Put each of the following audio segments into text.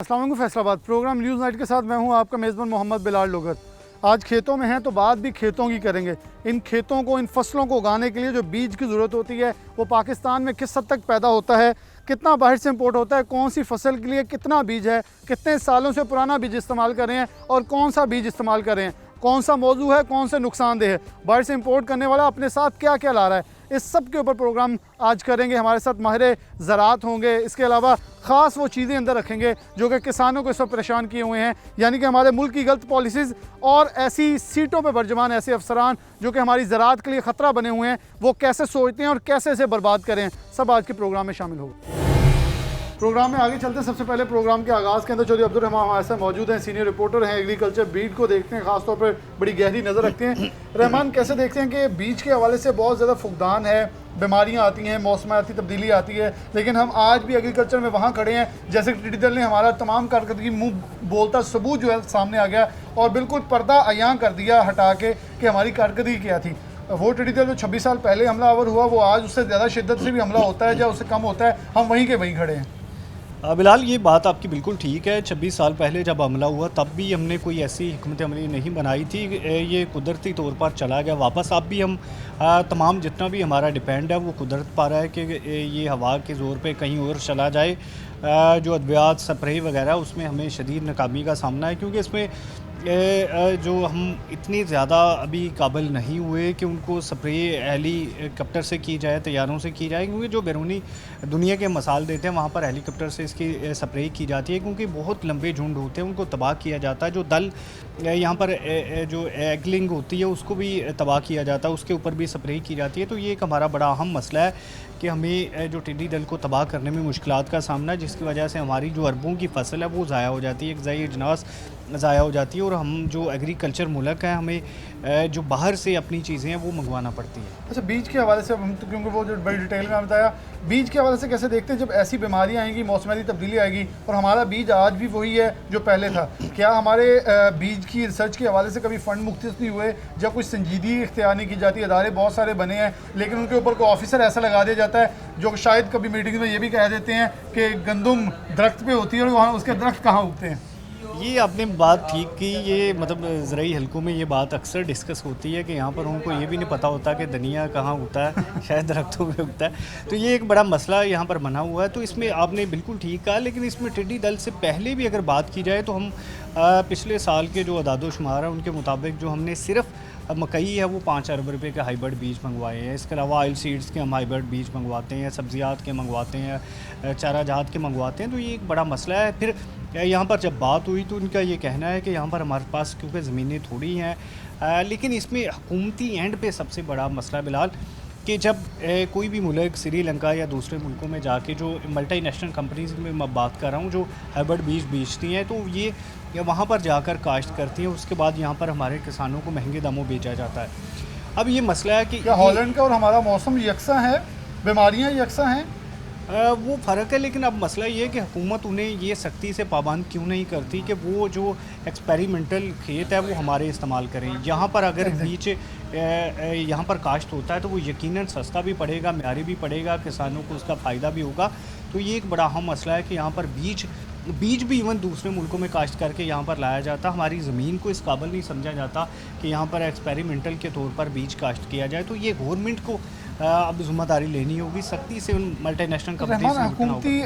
अस्सलाम वालेकुम Faisalabad programme news night के साथ मैं हूं आपका मेज़बान मोहम्मद बिलाल लोगर। आज खेतों में हैं तो बात भी खेतों की करेंगे। इन खेतों को, इन फसलों को उगाने के लिए जो बीज की ज़रूरत होती है वो पाकिस्तान में किस हद तक पैदा होता है, कितना बाहर से इंपोर्ट होता है, कौन सी फसल के लिए कितना बीज है, कितने सालों से पुराना बीज इस्तेमाल कर रहे हैं और कौन सा बीज इस्तेमाल कर रहे हैं, कौन सा मौजू है, कौन से नुकसानदेह है, बाहर से इंपोर्ट करने वाला अपने साथ क्या क्या ला रहा है, इस सब के ऊपर प्रोग्राम आज करेंगे। हमारे साथ माहिर ज़राअत होंगे। इसके अलावा ख़ास वो चीज़ें अंदर रखेंगे जो कि किसानों को इस वक्त परेशान किए हुए हैं, यानी कि हमारे मुल्क की गलत पॉलिसीज़ और ऐसी सीटों पर बरजमान ऐसे अफसरान जो कि हमारी ज़राअत के लिए ख़तरा बने हुए हैं, वो कैसे सोचते हैं और कैसे इसे बर्बाद करें, सब आज के प्रोग्राम में शामिल होगा। प्रोग्राम में आगे चलते हैं। सबसे पहले प्रोग्राम के आगाज़ के अंदर चौधरी अब्दुल रहमान हमारे साथ मौजूद हैं, सीनियर रिपोर्टर हैं, एग्रीकल्चर बीट को देखते हैं, ख़ासतौर पर बड़ी गहरी नज़र रखते हैं। रहमान, कैसे देखते हैं कि बीज के हवाले से बहुत ज़्यादा फुकदान है, बीमारियाँ आती हैं, मौसमाती तब्दीली आती है, लेकिन हम आज भी एग्रीकल्चर में वहाँ खड़े हैं जैसे टिड्डी दल ने हमारा तमाम कारकर्दगी मुँह बोलता सबूत जो है सामने आ गया और बिल्कुल पर्दा अयां कर दिया हटा के कि हमारी कारकर्दगी क्या थी। वो टिड्डी दल जो 26 साल पहले हमलावर हुआ वो आज उससे ज़्यादा शिद्दत से भी हमला होता है या उससे कम होता है, हम वहीं के वहीं खड़े हैं। बिलाल, ये बात आपकी बिल्कुल ठीक है। 26 साल पहले जब हमला हुआ तब भी हमने कोई ऐसी हिकमत अमली नहीं बनाई थी, ये कुदरती तौर पर चला गया वापस। अब भी हम तमाम जितना भी हमारा डिपेंड है वो कुदरत पा रहा है कि ये हवा के ज़ोर पे कहीं और चला जाए। जो अद्वियात स्प्रे वगैरह उसमें हमें शदीद नाकामी का सामना है, क्योंकि इसमें जो हम इतनी ज़्यादा अभी काबिल नहीं हुए कि उनको स्प्रे हेलीकॉप्टर से की जाए, तैयारों से की जाए, क्योंकि जो बैरूनी दुनिया के मसाल देते हैं वहाँ पर हेलीकॉप्टर से इसकी स्प्रे की जाती है, क्योंकि बहुत लंबे झुंड होते हैं, उनको तबाह किया जाता है। जो दल यहाँ पर जो एगलिंग होती है उसको भी तबाह किया जाता है, उसके ऊपर भी स्प्रे की जाती है। तो ये एक हमारा बड़ा अहम मसला है कि हमें जो टिड्डी दल को तबाह करने में मुश्किलात का सामना है, जिसकी वजह से हमारी जो अरबों की फसल है वो ज़ाया हो जाती है, एक ज़ाई अजनास ज़ाया हो जाती है और हम जो एग्रीकल्चर मुल्क है हमें जो बाहर से अपनी चीज़ें हैं वो मंगवाना पड़ती है। अच्छा, बीज के हवाले से हम तो, क्योंकि वो जो बड़ी डिटेल में बताया, बीज के हवाले से कैसे देखते हैं जब ऐसी बीमारियां आएंगी, मौसमाती तब्दीली आएगी और हमारा बीज आज भी वही है जो पहले था, क्या हमारे बीज की रिसर्च के हवाले से कभी फ़ंड मुख्तस नहीं हुए, जब कुछ संजीदगी इख्तियार नहीं की जाती? अदारे बहुत सारे बने हैं लेकिन उनके ऊपर कोई ऑफिसर ऐसा लगा दिया जाता है जो शायद कभी मीटिंग में ये भी कह देते हैं कि गंदम दरख्त पे होती है और वहाँ उसके दरख्त कहाँ उगते हैं। ये आपने बात ठीक की। ये मतलब ज़राई हलकों में ये बात अक्सर डिस्कस होती है कि यहाँ पर उनको ये भी नहीं पता होता कि धनिया कहाँ उगता है, शायद दरख्तों में उगता है। तो ये एक बड़ा मसला यहाँ पर बना हुआ है। तो इसमें आपने बिल्कुल ठीक कहा, लेकिन इसमें टिड्डी दल से पहले भी अगर बात की जाए तो हम पिछले साल के जो अदाद-ओ-शुमार हैं उनके मुताबिक जो हमने सिर्फ मकई है वो 5 अरब रुपए के हाइब्रिड बीज मंगवाए हैं। इसके अलावा ऑयल सीड्स के हम हाइब्रिड बीज मंगवाते हैं, सब्जियात के मंगवाते हैं, चारा जात के मंगवाते हैं। तो ये एक बड़ा मसला है। फिर यहाँ पर जब बात हुई तो उनका ये कहना है कि यहाँ पर हमारे पास क्योंकि ज़मीनें थोड़ी हैं, लेकिन इसमें हुकूमती एंड पे सबसे बड़ा मसला बिलाल कि जब कोई भी मुल्क श्रीलंका या दूसरे मुल्कों में जाके जो मल्टी नेशनल कंपनीज़ में मैं बात कर रहा हूँ जो हाइब्रिड बीज बेचती हैं, तो ये वहाँ पर जाकर काश्त करती हैं, उसके बाद यहाँ पर हमारे किसानों को महंगे दामों बेचा जाता है। अब ये मसला है कि क्या हॉलैंड का और हमारा मौसम यकसा है, बीमारियाँ यकसा हैं? वो फ़र्क है, लेकिन अब मसला ये है कि हुकूमत उन्हें ये सख्ती से पाबंद क्यों नहीं करती कि वो जो एक्सपेरिमेंटल खेत है वो हमारे इस्तेमाल करें। यहाँ पर अगर बीच यहाँ पर काश्त होता है तो वो यकीनन सस्ता भी पड़ेगा, म्यारी भी पड़ेगा, किसानों को उसका फ़ायदा भी होगा। तो ये एक बड़ा अहम मसला है कि यहाँ पर बीज भी इवन दूसरे मुल्कों में काश्त करके यहाँ पर लाया जाता। हमारी ज़मीन को इस काबिल नहीं समझा जाता कि यहाँ पर एक्सपेरिमेंटल के तौर पर बीज काश्त किया जाए। तो ये गवर्नमेंट को अब जिम्मेदारी लेनी होगी, सख्ती से उन मल्टीनेशनल कंपनीज से हुकूमती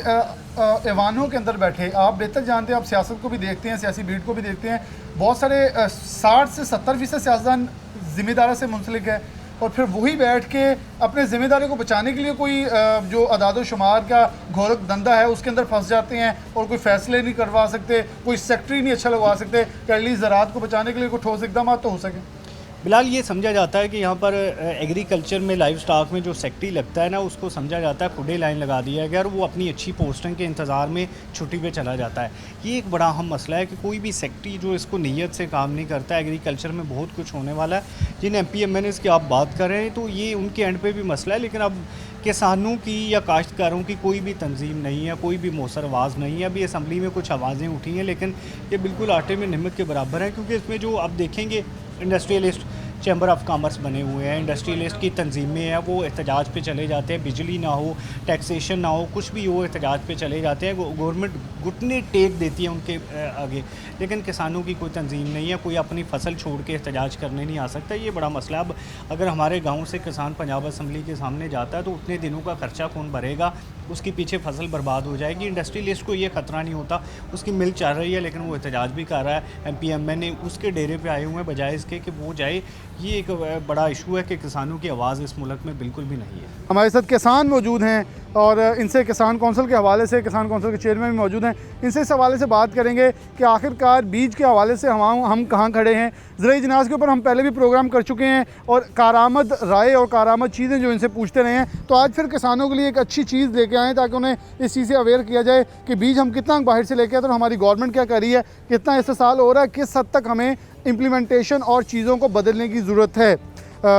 ऐवानों के अंदर बैठे, आप बेहतर जानते हैं, आप सियासत को भी देखते हैं, सियासी भीड़ को भी देखते हैं, बहुत सारे 60 से 70% सियासतदान ज़िम्मेदारी से मुंसलिक है और फिर वही बैठ के अपने ज़िम्मेदारी को बचाने के लिए कोई जो अदाद-ओ-शुमार का घोरक धंधा है उसके अंदर फंस जाते हैं और कोई फ़ैसले नहीं करवा सकते, कोई सेक्रेटरी नहीं अच्छा लगवा सकते कि एटलीस्ट ज़राअत को बचाने के लिए कोई ठोस इक़दाम तो हो सके। बिलाल, ये समझा जाता है कि यहाँ पर एग्रीकल्चर में लाइव स्टॉक में जो सेक्रेटरी लगता है ना, उसको समझा जाता है खुदे लाइन लगा दिया गया और वो अपनी अच्छी पोस्टिंग के इंतज़ार में छुट्टी पे चला जाता है। ये एक बड़ा अहम मसला है कि कोई भी सेक्रेटरी जो इसको नीयत से काम नहीं करता। एग्रीकल्चर में बहुत कुछ होने वाला है। जिन MPMNs की आप बात कर रहे हैं तो ये उनके एंड पे भी मसला है, लेकिन अब किसानों की या काश्तकारों की कोई भी तंजीम नहीं है, कोई भी मौसर आवाज़ नहीं है। अभी असम्बली में कुछ आवाज़ें उठी हैं लेकिन ये बिल्कुल आटे में नमक के बराबर है, क्योंकि इसमें जो आप देखेंगे इंडस्ट्रियलिस्ट चैम्बर ऑफ कॉमर्स बने हुए हैं, इंडस्ट्रियलिस्ट की तंजीमें हैं, वो एहतजाज पे चले जाते हैं। बिजली ना हो, टैक्सेशन ना हो, कुछ भी हो, एहतजाज पे चले जाते हैं। गवर्नमेंट घुटने टेक देती है उनके आगे, लेकिन किसानों की कोई तंजीम नहीं है, कोई अपनी फसल छोड़ के एहतजाज करने नहीं आ सकता। ये बड़ा मसला। अब अगर हमारे गाँव से किसान पंजाब असम्बली के सामने जाता है तो उतने दिनों का खर्चा कौन भरेगा, उसके पीछे फसल बर्बाद हो जाएगी। इंडस्ट्रियलिस्ट को ये खतरा नहीं होता, उसकी मिल चल रही है लेकिन वो एहतजाज भी कर रहा है। MP MNA उसके डेरे पे आए हुए हैं बजाय इसके कि वो जाए। ये एक बड़ा इशू है कि किसानों की आवाज़ इस मुल्क में बिल्कुल भी नहीं है। हमारे साथ किसान मौजूद हैं और इनसे किसान कौंसिल के हवाले से, किसान कौंसिल के चेयरमैन भी मौजूद हैं, इनसे इस हवाले से बात करेंगे कि आखिरकार बीज के हवाले से हम कहाँ खड़े हैं। ज़राई इजलास के ऊपर हम पहले भी प्रोग्राम कर चुके हैं और कारआमद राय और कारआमद चीज़ें जो इनसे पूछते रहे हैं, तो आज फिर किसानों के लिए एक अच्छी चीज़ लेके आएँ ताकि उन्हें इस चीज़ से अवेयर किया जाए कि बीज हम कितना बाहर से लेके आते हैं और हमारी गवर्नमेंट क्या कर रही है, कितना इस्तेसाल हो रहा है, किस हद तक हमें इम्प्लीमेंटेशन और चीज़ों को बदलने की ज़रूरत है।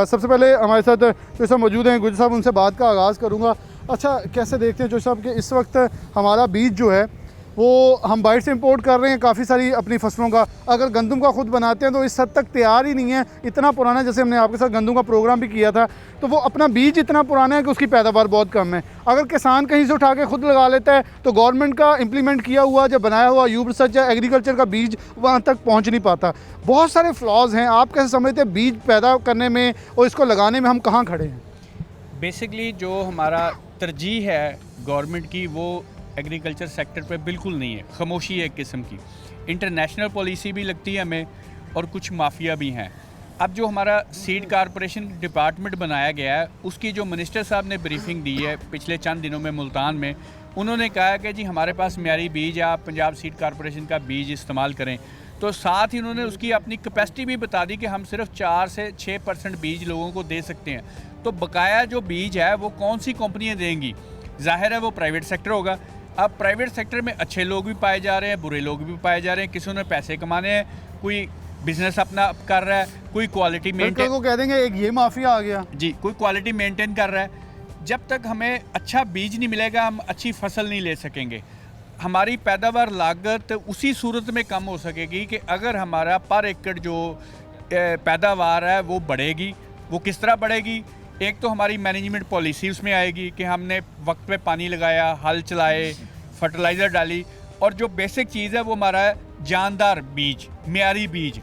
सबसे पहले हमारे साथ जो साहब मौजूद हैं, गुजर साहब, उनसे बात का आगाज़ करूँगा। अच्छा, कैसे देखते हैं जो साहब कि इस वक्त हमारा बीज जो है वो हम बाहर से इंपोर्ट कर रहे हैं काफ़ी सारी अपनी फसलों का, अगर गंदम का खुद बनाते हैं तो इस हद तक तैयार ही नहीं है, इतना पुराना। जैसे हमने आपके साथ गंदम का प्रोग्राम भी किया था, तो वो अपना बीज इतना पुराना है कि उसकी पैदावार बहुत कम है। अगर किसान कहीं से उठा के खुद लगा लेता है तो गवर्नमेंट का इम्प्लीमेंट किया हुआ जो बनाया हुआ यूब रिसर्च या एग्रीकल्चर का बीज वहाँ तक पहुँच नहीं पाता। बहुत सारे फ्लॉज हैं। आप कैसे समझते हैं बीज पैदा करने में और इसको लगाने में हम कहाँ खड़े हैं? बेसिकली जो हमारा तरजीह है गवर्नमेंट की, वो एग्रीकल्चर सेक्टर पे बिल्कुल नहीं है, खामोशी है एक किस्म की। इंटरनेशनल पॉलिसी भी लगती है हमें और कुछ माफिया भी हैं। अब जो हमारा सीड कारपोरेशन डिपार्टमेंट बनाया गया है, उसकी जो मिनिस्टर साहब ने ब्रीफिंग दी है पिछले चंद दिनों में मुल्तान में, उन्होंने कहा है कि जी हमारे पास म्यारी बीज है, आप पंजाब सीड कारपोरेशन का बीज इस्तेमाल करें। तो साथ ही उन्होंने उसकी अपनी कैपेसिटी भी बता दी कि हम सिर्फ 4 से 6% बीज लोगों को दे सकते हैं। तो बकाया जो बीज है वो कौन सी कंपनियाँ देंगी? जाहिर है वो प्राइवेट सेक्टर होगा। अब प्राइवेट सेक्टर में अच्छे लोग भी पाए जा रहे हैं, बुरे लोग भी पाए जा रहे हैं। किसी ने पैसे कमाने हैं, कोई बिजनेस अपना कर रहा है, कोई क्वालिटी मेंटेन को कह देंगे एक ये माफिया आ गया जी, कोई क्वालिटी मेंटेन कर रहा है। जब तक हमें अच्छा बीज नहीं मिलेगा हम अच्छी फसल नहीं ले सकेंगे। हमारी पैदावार लागत उसी सूरत में कम हो सकेगी कि अगर हमारा पर एकड़ जो पैदावार है वो बढ़ेगी। वो किस तरह बढ़ेगी? एक तो हमारी मैनेजमेंट पॉलिसी उसमें आएगी कि हमने वक्त पे पानी लगाया, हल चलाए, फर्टिलाइज़र डाली, और जो बेसिक चीज़ है वो हमारा जानदार बीज, म्यारी बीज।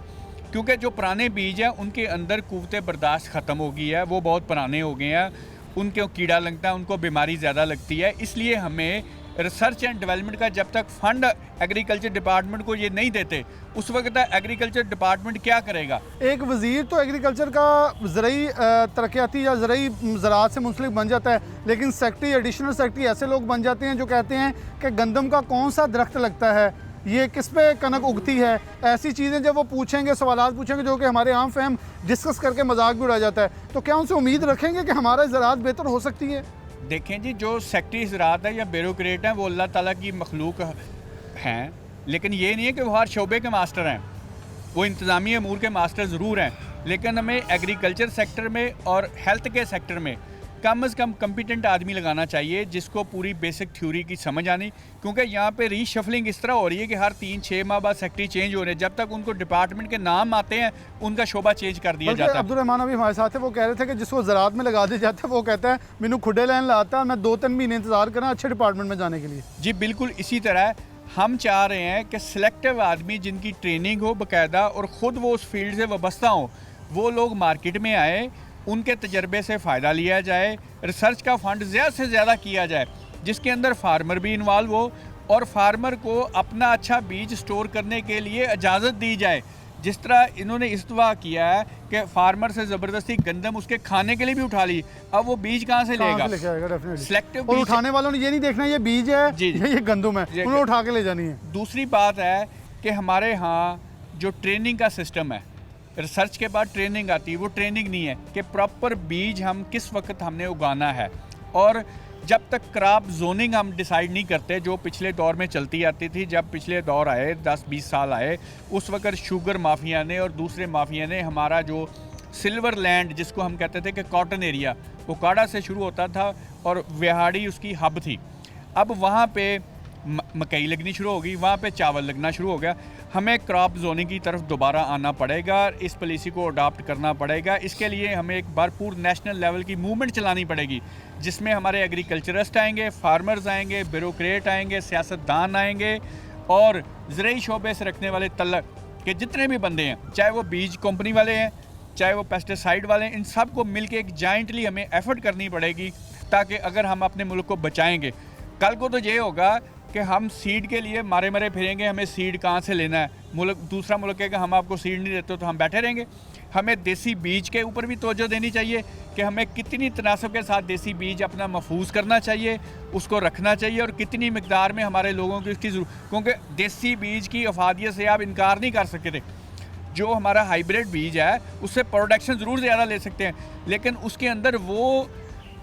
क्योंकि जो पुराने बीज हैं उनके अंदर क़ुव्वत बर्दाश्त ख़त्म हो गई है, वो बहुत पुराने हो गए हैं, उनको कीड़ा लगता है, उनको बीमारी ज़्यादा लगती है। इसलिए हमें रिसर्च एंड डेवलपमेंट का जब तक फंड एग्रीकल्चर डिपार्टमेंट को ये नहीं देते, उस वक्त एग्रीकल्चर डिपार्टमेंट क्या करेगा? एक वज़ीर तो एग्रीकल्चर का ज़राई तरक्याती या ज़राअत से मुंसलिक बन जाता है, लेकिन सेक्रेटरी, एडिशनल सेक्रेटरी ऐसे लोग बन जाते हैं जो कहते हैं कि गंदम का कौन सा दरख्त लगता है, ये किस पे कनक उगती है। ऐसी चीज़ें जब वो पूछेंगे, सवालात पूछेंगे जो कि हमारे आम फहम डिस्कस करके मजाक भी उड़ाया जाता है, तो क्या उनसे उम्मीद रखेंगे कि हमारा ज़राअत बेहतर हो सकती है? देखें जी, जो सेक्रेटरी ज़राअत है या ब्यूरोक्रेट हैं वो अल्लाह ताला की मखलूक हैं, लेकिन ये नहीं है कि वो हर शोबे के मास्टर हैं। वो इंतज़ामी अमूर के मास्टर ज़रूर हैं, लेकिन हमें एग्रीकल्चर सेक्टर में और हेल्थ के सेक्टर में कम से कम कम्पिटेंट आदमी लगाना चाहिए जिसको पूरी बेसिक थ्योरी की समझ आनी। क्योंकि यहाँ पे रीशफलिंग इस तरह हो रही है कि हर 3-6 माह बाद सेक्रेटरी चेंज हो रहे हैं। जब तक उनको डिपार्टमेंट के नाम आते हैं उनका शोबा चेंज कर दिया जाता है। अब्दुर्रहमान अभी हमारे साथ है, वो कह रहे थे कि जिसको ज़राअत में लगा दिया जाता है वो कहता है मैंने खुडे लाइन लाता है, मैं 2-3 महीने इंतज़ार करना अच्छे डिपार्टमेंट में जाने के लिए। जी बिल्कुल इसी तरह हम चाह रहे हैं कि सिलेक्टिव आदमी जिनकी ट्रेनिंग हो बाकायदा और ख़ुद वो उस फील्ड से वाबस्ता हो, वो लोग मार्केट में आए, उनके तजर्बे से फ़ायदा लिया जाए, रिसर्च का फ़ंड ज़्यादा से ज़्यादा किया जाए जिसके अंदर फार्मर भी इन्वॉल्व हो और फार्मर को अपना अच्छा बीज स्टोर करने के लिए इजाज़त दी जाए। जिस तरह इन्होंने इस्तवा किया है कि फार्मर से ज़बरदस्ती गंदम उसके खाने के लिए भी उठा ली, अब वो बीज कहाँ से लेगा? सिलेक्टिव और उठाने वालों ने ये नहीं देखना ये बीज है ये गंदम है, उन्हें उठा के ले जानी है। दूसरी बात है कि हमारे यहाँ जो ट्रेनिंग का सिस्टम है, रिसर्च के बाद ट्रेनिंग आती है, वो ट्रेनिंग नहीं है कि प्रॉपर बीज हम किस वक्त हमने उगाना है। और जब तक क्रॉप जोनिंग हम डिसाइड नहीं करते, जो पिछले दौर में चलती आती थी, जब पिछले दौर आए 10-20 साल आए, उस वक्त शुगर माफिया ने और दूसरे माफिया ने हमारा जो सिल्वर लैंड जिसको हम कहते थे कि कॉटन एरिया, वो काड़ा से शुरू होता था और विहाड़ी उसकी हब थी। अब वहाँ पे मकई लगनी शुरू हो गई, वहाँ पे चावल लगना शुरू हो गया। हमें क्रॉप जोनिंग की तरफ दोबारा आना पड़ेगा, इस पॉलिसी को अडॉप्ट करना पड़ेगा। इसके लिए हमें एक भरपूर नेशनल लेवल की मूवमेंट चलानी पड़ेगी, जिसमें हमारे एग्रीकल्चरिस्ट आएंगे, फार्मर्स आएंगे, ब्यूरोक्रेट आएंगे, सियासतदान आएंगे और ज़रूरी शोबे से रखने वाले तलक के जितने भी बंदे हैं, चाहे वो बीज कंपनी वाले हैं, चाहे वो पेस्टिसाइड वाले हैं, इन सब को मिलके एक जॉइंटली हमें एफर्ट करनी पड़ेगी, ताकि अगर हम अपने मुल्क को बचाएंगे, कल को तो ये होगा कि हम सीड के लिए मारे मरे फिरेंगे, हमें सीड कहाँ से लेना है, मुल्क दूसरा मुल्क कहेगा हम आपको सीड नहीं देते तो हम बैठे रहेंगे। हमें देसी बीज के ऊपर भी तवज्जो देनी चाहिए कि हमें कितनी तनासब के साथ देसी बीज अपना महफूज करना चाहिए, उसको रखना चाहिए, और कितनी मिकदार में हमारे लोगों की उसकी ज़रूरत, क्योंकि देसी बीज की अफादियत से आप इनकार नहीं कर सकते थे। जो हमारा हाइब्रिड बीज है उससे प्रोडक्शन ज़रूर ज़्यादा ले सकते हैं, लेकिन उसके अंदर वो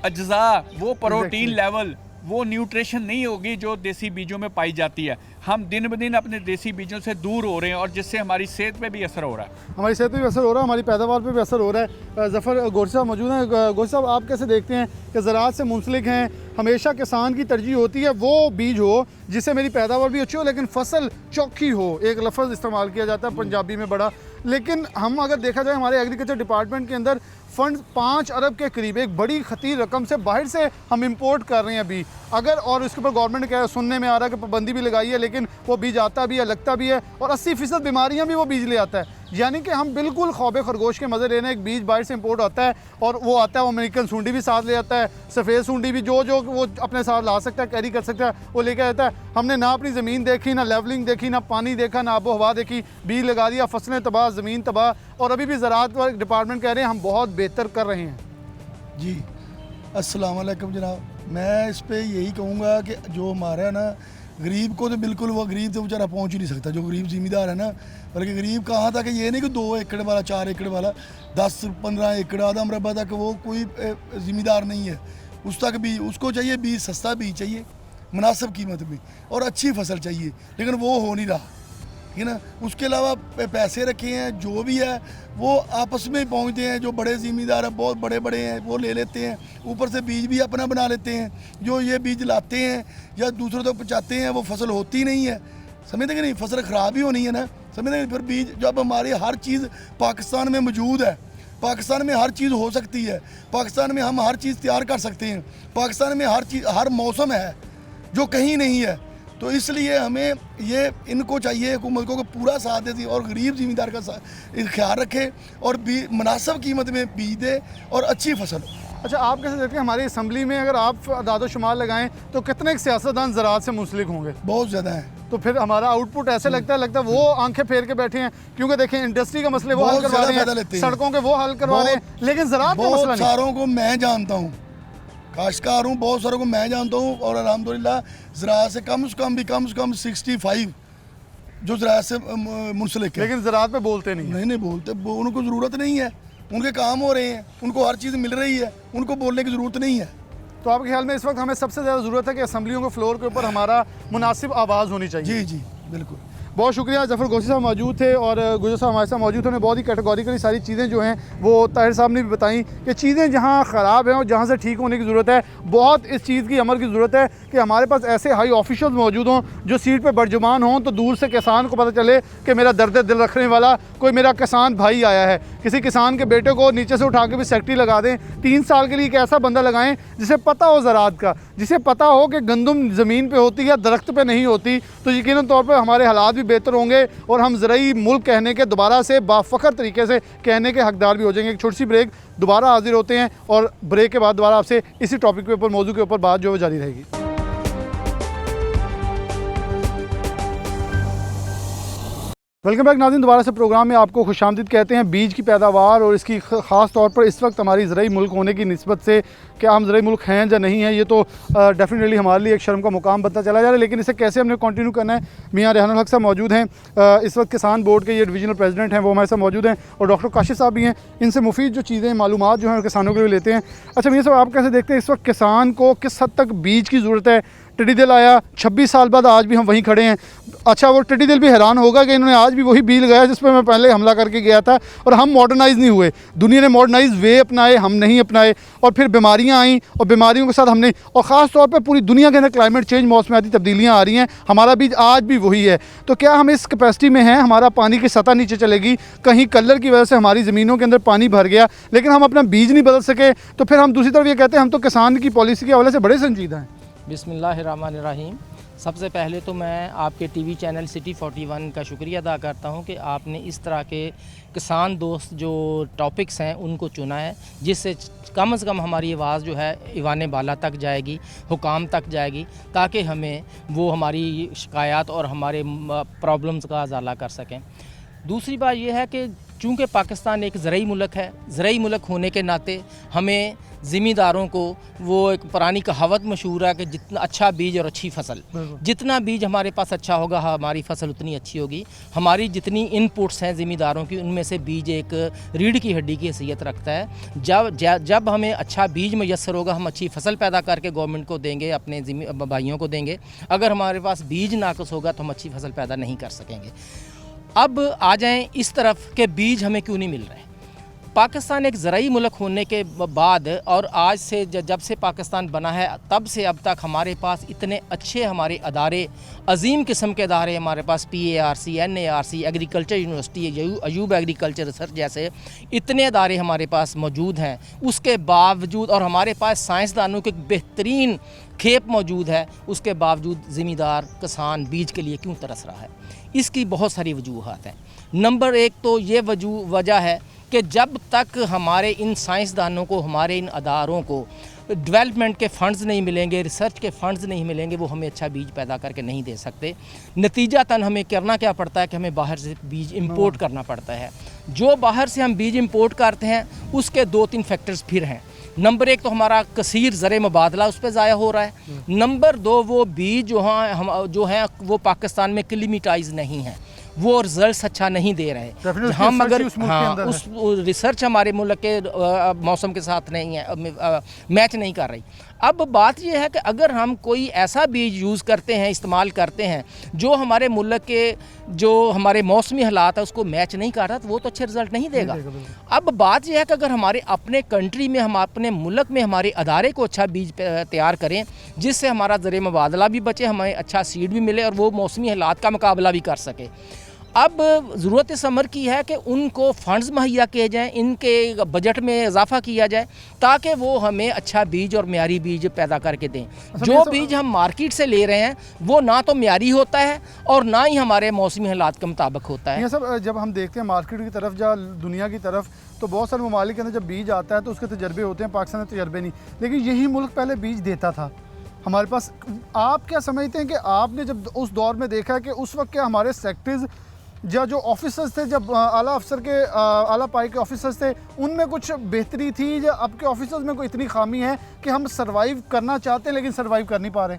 अज्जा, वो प्रोटीन लेवल, वो न्यूट्रिशन नहीं होगी जो देसी बीजों में पाई जाती है। हम दिन ब दिन अपने देसी बीजों से दूर हो रहे हैं और जिससे हमारी सेहत पे भी असर हो रहा है। हमारी सेहत पे भी असर हो रहा है, हमारी पैदावार पे भी असर हो रहा है। ज़फ़र गोरसी साहब मौजूद हैं। गोरसी साहब, आप कैसे देखते हैं कि ज़राअत से मुंसलिक हैं, हमेशा किसान की तरजीह होती है वो बीज हो जिससे मेरी पैदावार भी अच्छी हो लेकिन फसल चौखी हो, एक लफ्ज़ इस्तेमाल किया जाता है पंजाबी में बड़ा, लेकिन हम अगर देखा जाए हमारे एग्रीकल्चर डिपार्टमेंट के अंदर फ़ंड 5 अरब के करीब, एक बड़ी खतीर रकम से बाहर से हम इंपोर्ट कर रहे हैं अभी, अगर और इसके ऊपर गवर्नमेंट कह सुनने में आ रहा है कि पाबंदी भी लगाई है, लेकिन वो बीज आता भी है, लगता भी है, और 80% बीमारियां भी वो बीज ले आता है। यानी कि हम बिल्कुल ख्वाब खरगोश के मज़े लेने, एक बीज बाहर से इंपोर्ट आता है और वो आता है, वो अमेरिकन सूंडी भी साथ ले आता है, सफ़ेद सूंडी भी, जो वो अपने साथ ला सकता है, कैरी कर सकता है, वो लेकर आता है। हमने ना अपनी ज़मीन देखी, ना लेवलिंग देखी, ना पानी देखा, ना आबो हवा देखी, बीज लगा दिया, फसलें तबाह, ज़मीन तबाह, और अभी भी ज़राअत डिपार्टमेंट कह रहे हैं हम बहुत बेहतर कर रहे हैं। जी अस्सलाम वालेकुम जनाब, मैं इस पे यही कहूँगा कि जो हमारा है ना, गरीब को तो बिल्कुल, वो गरीब तो बेचारा पहुँच ही नहीं सकता, जो गरीब ज़िम्मेदार है ना, बल्कि गरीब कहाँ तक, ये नहीं कि 2 एकड़ वाला, 4 एकड़ वाला, 10-15 एकड़, आधा मरबा तक वो कोई ज़िम्मेदार नहीं है, उस तक भी उसको चाहिए बीज, सस्ता बीज चाहिए, मुनासिब कीमत में, और अच्छी फसल चाहिए, लेकिन वो हो नहीं रहा, ठीक है ना। उसके अलावा पैसे रखे हैं, जो भी है वो आपस में पहुंचते हैं, जो बड़े ज़िम्मेदार हैं, बहुत बड़े बड़े हैं, वो ले लेते हैं, ऊपर से बीज भी अपना बना लेते हैं, जो ये बीज लाते हैं या दूसरों तक पहुँचाते हैं, वो फसल होती नहीं है, समझते कि नहीं, फसल ख़राब ही होनी है ना, समझते हैं। फिर बीज, जब हमारी हर चीज़ पाकिस्तान में मौजूद है, पाकिस्तान में हर चीज़ हो सकती है, पाकिस्तान में हम हर चीज़ तैयार कर सकते हैं, पाकिस्तान में हर चीज़, हर मौसम है जो कहीं नहीं है, तो इसलिए हमें ये इनको चाहिए हुकूमत को पूरा साथ दे और गरीब ज़िम्मेदार का ख्याल रखे और मुनासिब कीमत में बीज दे और अच्छी फसल। अच्छा, आप कैसे देखते हैं हमारी असम्बली में अगर आप दादोशुमार लगाएं तो कितने सियासतदान ज़राअत से मुंसलिक होंगे? बहुत ज़्यादा हैं। तो फिर हमारा आउटपुट ऐसे लगता है वो आंखें फेर के बैठे हैं, क्योंकि देखें इंडस्ट्री का मसले वो हल करवा रहे हैं, सड़कों के वो हल करवा रहे हैं, लेकिन ज़राअत का मसला नहीं। बहुत सारों को मैं जानता हूँ, काश्तकार हूँ, बहुत सारों को मैं जानता हूँ, और अल्हम्दुलिल्लाह ज़राअत से कम 65 जो ज़राअत से मुंसलिक है, लेकिन ज़राअत पे बोलते नहीं बोलते, उनको ज़रूरत नहीं है, उनके काम हो रहे हैं, उनको हर चीज़ मिल रही है, उनको बोलने की ज़रूरत नहीं है। तो आपके ख्याल में इस वक्त हमें सबसे ज़्यादा ज़रूरत है कि असम्बलियों के फ्लोर के ऊपर हमारा मुनासिब आवाज़ होनी चाहिए? जी जी बिल्कुल। बहुत शुक्रिया, ज़फ़र गोरसी साहब मौजूद थे और गुजर साहब हमारे साथ मौजूद थे। उन्होंने बहुत ही कैटेगोरिकली सारी चीज़ें जो हैं वो ताहिर साहब ने भी बताई कि चीज़ें जहाँ ख़राब हैं और जहाँ से ठीक होने की ज़रूरत है, बहुत इस चीज़ की अमल की ज़रूरत है कि हमारे पास ऐसे हाई ऑफिशियल्स मौजूद हों जो सीट पर बर्जुमान हों, तो दूर से किसान को पता चले कि मेरा दर्द दिल रखने वाला कोई मेरा किसान भाई आया है। किसी किसान के बेटे को नीचे से उठा के भी सेक्रेटरी लगा दें, 3 साल के लिए एक ऐसा बंदा लगाएं जिसे पता हो ज़राअत का, जिसे पता हो कि गंदम ज़मीन पे होती है, दरख्त पे नहीं होती, तो यकीनन तौर पर हमारे हालात भी बेहतर होंगे और हम ज़राई मुल्क कहने के दोबारा से बाफ़ख्र तरीके से कहने के हकदार भी हो जाएंगे। एक छोटी सी ब्रेक, दोबारा हाजिर होते हैं और ब्रेक के बाद दोबारा आपसे इसी टॉपिक के ऊपर, मौजू के ऊपर बात जो है जारी रहेगी। वेलकम बैक नाज़रीन, दोबारा से प्रोग्राम में आपको खुशामदीद कहते हैं। बीज की पैदावार और इसकी ख़ास तौर पर इस वक्त हमारी ज़राई मुल्क होने की निस्बत से क्या हम ज़राई मुल्क हैं या नहीं है, ये तो डेफिनेटली हमारे लिए एक शर्म का मुकाम बनता चला जा रहा है, लेकिन इसे कैसे हमने कंटिन्यू करना है। मियाँ रेहानुल हक साहब मौजूद हैं, इस वक्त किसान बोर्ड के ये डिविजनल प्रेसिडेंट हैं, वो हमारे साथ मौजूद हैं, और डॉक्टर काशिफ साहब भी हैं। इनसे मुफीद जो चीज़ें, मालूमात जो हैं किसानों के लिए लेते हैं। अच्छा मियाँ साहब, आप कैसे देखते हैं इस वक्त किसान को किस हद तक बीज की ज़रूरत है, टिड्डी दल आया, 26 साल बाद आज भी हम वहीं खड़े हैं। अच्छा, वो टिड्डी दल भी हैरान होगा कि इन्होंने आज भी वही बीज लगाया जिस पर मैं पहले हमला करके गया था, और हम मॉडर्नाइज़ नहीं हुए। दुनिया ने मॉडर्नाइज वे अपनाए, हम नहीं अपनाए, और फिर बीमारियाँ आईं, और बीमारियों के साथ हमने, और ख़ास तौर पर पूरी दुनिया के अंदर क्लाइमेट चेंज, मौसमियाती तब्दीलियाँ आ रही हैं, हमारा बीज आज भी वही है। तो क्या हम इस कैपेसिटी में हैं? हमारा पानी की सतह नीचे चलेगी, कहीं कलर की वजह से हमारी ज़मीनों के अंदर पानी भर गया, लेकिन हम अपना बीज नहीं बदल सके, तो फिर हम दूसरी तरफ ये कहते हैं हम तो किसान की पॉलिसी के हवाले से बड़े संजीदा हैं। बिस्मिल्लाहिर्रहमानिर्रहीम। सबसे पहले तो मैं आपके टीवी चैनल सिटी 41 का शुक्रिया अदा करता हूं कि आपने इस तरह के किसान दोस्त जो टॉपिक्स हैं उनको चुना है, जिससे कम से कम हमारी आवाज़ जो है ईवान बाला तक जाएगी, हुकाम तक जाएगी, ताकि हमें वो हमारी शिकायत और हमारे प्रॉब्लम्स का अजाला कर सकें। दूसरी बात यह है कि चूँकि पाकिस्तान एक ज़रई मुल्क है, ज़रई मुल्क होने के नाते हमें ज़िम्मेदारों को, वो एक पुरानी कहावत मशहूर है कि जितना अच्छा बीज और अच्छी फसल, जितना बीज हमारे पास अच्छा होगा हमारी फसल उतनी अच्छी होगी। हमारी जितनी इनपुट्स हैं ज़िम्मेदारों की, उनमें से बीज एक रीढ़ की हड्डी की हैसियत रखता है। जब हमें अच्छा बीज मैसर होगा, हम अच्छी फसल पैदा करके गवर्नमेंट को देंगे, अपने भाइयों को देंगे। अगर हमारे पास बीज नाक़िस होगा तो हम अच्छी फसल पैदा नहीं कर सकेंगे। अब आ जाएं इस तरफ के बीज हमें क्यों नहीं मिल रहे। पाकिस्तान एक ज़राई मुल्क होने के बाद और आज से जब से पाकिस्तान बना है तब से अब तक हमारे पास इतने अच्छे हमारे अदारे, अजीम किस्म के अदारे हमारे पास, PARC, NARC, agriculture university, Ayub agriculture research जैसे इतने अदारे हमारे पास मौजूद हैं। उसके बावजूद, और हमारे पास साइंसदानों के बेहतरीन खेप मौजूद है, उसके बावजूद ज़िम्मेदार किसान बीज के लिए क्यों तरस रहा है। इसकी बहुत सारी वजूहात हैं। नंबर एक तो ये वजह है कि जब तक हमारे इन साइंसदानों को, हमारे इन अदारों को डेवलपमेंट के फ़ंड्स नहीं मिलेंगे, रिसर्च के फ़ंड्स नहीं मिलेंगे, वो हमें अच्छा बीज पैदा करके नहीं दे सकते। नतीजतन हमें करना क्या पड़ता है कि हमें बाहर से बीज इंपोर्ट करना पड़ता है। जो बाहर से हम बीज इंपोर्ट करते हैं उसके 2-3 फैक्टर्स फिर हैं। नंबर एक तो हमारा कसीर ज़र मुबादला उस पर ज़ाया हो रहा है। नंबर 2 वो बीज जो हैं वो पाकिस्तान में क्लिमेटाइज नहीं है, वो रिजल्ट अच्छा नहीं दे रहे। हम अगर उस रिसर्च हमारे मुल्क के मौसम के साथ नहीं है, मैच नहीं कर रही। अब बात यह है कि अगर हम कोई ऐसा बीज यूज़ करते हैं, इस्तेमाल करते हैं जो हमारे मुल्क के जो हमारे मौसमी हालात है उसको मैच नहीं कर रहा, तो वो तो अच्छे रिजल्ट नहीं देगा। अब बात यह है कि अगर हमारे अपने कंट्री में, हम अपने मुल्क में हमारे अदारे को अच्छा बीज तैयार करें जिससे हमारा ज़र मुबादला भी बचे, हमें अच्छा सीड भी मिले और वो मौसमी हालात का मुकाबला भी कर सके। अब ज़रूरत इस अमर की है कि उनको फ़ंड्स मुहैया किए जाएँ, इनके बजट में इजाफ़ा किया जाए ताकि वो हमें अच्छा बीज और म्यारी बीज पैदा करके दें। जो बीज हम मार्केट से ले रहे हैं वो ना तो म्यारी होता है और ना ही हमारे मौसमी हालात के मुताबिक होता है। ये सब जब हम देखते हैं मार्केट की तरफ या दुनिया की तरफ, तो बहुत सारे ममालिक के अंदर जब बीज आता है तो उसके तजर्बे होते हैं, पाकिस्तान में तजर्बे नहीं, लेकिन यही मुल्क पहले बीज देता था हमारे पास। आप क्या समझते हैं कि आपने जब उस दौर में देखा कि उस वक्त के हमारे सेक्टर्स या जो ऑफिसर्स थे, जब आला अफसर के आला पाई के ऑफिसर्स थे, उनमें कुछ बेहतरी थी, या अब के ऑफिसर्स में कोई इतनी खामी है कि हम सर्वाइव करना चाहते हैं लेकिन सर्वाइव कर नहीं पा रहे?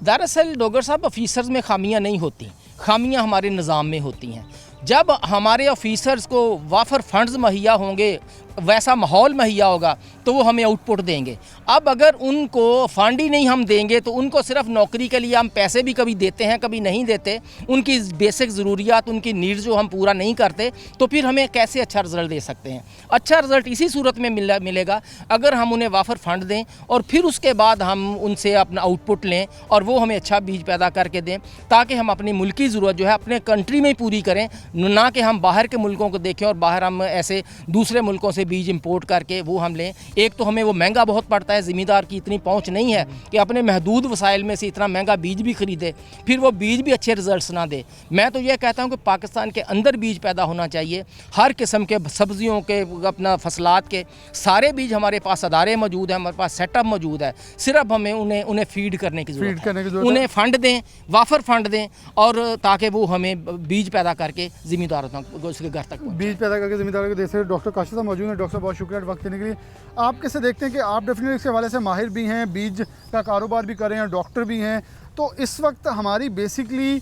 दरअसल डोगर साहब, ऑफिसर्स में खामियां नहीं होती, खामियां हमारे निज़ाम में होती हैं। जब हमारे ऑफिसर्स को वाफर फंड्स मुहैया होंगे, वैसा माहौल मुहैया होगा तो वो हमें आउटपुट देंगे। अब अगर उनको फंड ही नहीं हम देंगे तो उनको सिर्फ नौकरी के लिए हम पैसे भी कभी देते हैं कभी नहीं देते, उनकी बेसिक ज़रूरियात, उनकी नीड्स जो हम पूरा नहीं करते, तो फिर हमें कैसे अच्छा रिज़ल्ट दे सकते हैं। अच्छा रिज़ल्ट इसी सूरत में मिलेगा अगर हम उन्हें वाफर फंड दें और फिर उसके बाद हम उनसे अपना आउटपुट लें और वो हमें अच्छा बीज पैदा करके दें, ताकि हम अपनी मुल्की ज़रूरत जो है अपने कंट्री में ही पूरी करें, ना कि हम बाहर के मुल्कों को देखें और बाहर हम ऐसे दूसरे मुल्कों से बीज इंपोर्ट करके वो हम लें। एक तो हमें वो महंगा बहुत पड़ता है, ज़िम्मेदार की इतनी पहुंच नहीं है कि अपने महदूद वसाइल में से इतना महंगा बीज भी ख़रीदे, फिर वो बीज भी अच्छे रिजल्ट्स ना दे। मैं तो ये कहता हूं कि पाकिस्तान के अंदर बीज पैदा होना चाहिए, हर किस्म के सब्जियों के, अपना फसलात के सारे बीज हमारे पास अदारे मौजूद हैं, हमारे पास सेटअप मौजूद है। सिर्फ हमें उन्हें फीड करने की ज़रूरत है, उन्हें फ़ंड दें, वाफर फ़ंड दें, और ताकि वो हमें बीज पैदा करके ज़िम्मेदारों तक, उसके घर तक बीज पैदा करके ज़िम्मेदारों को दे सके। डॉक्टर काशिफ साहब मौजूद हैं। डॉक्टर बहुत शुक्रिया वक्त देने के लिए। आप कैसे देखते हैं कि आप डेफिनेटली इसके हवाले से माहिर भी हैं, बीज का कारोबार भी कर रहे हैं, डॉक्टर भी हैं, तो इस वक्त हमारी बेसिकली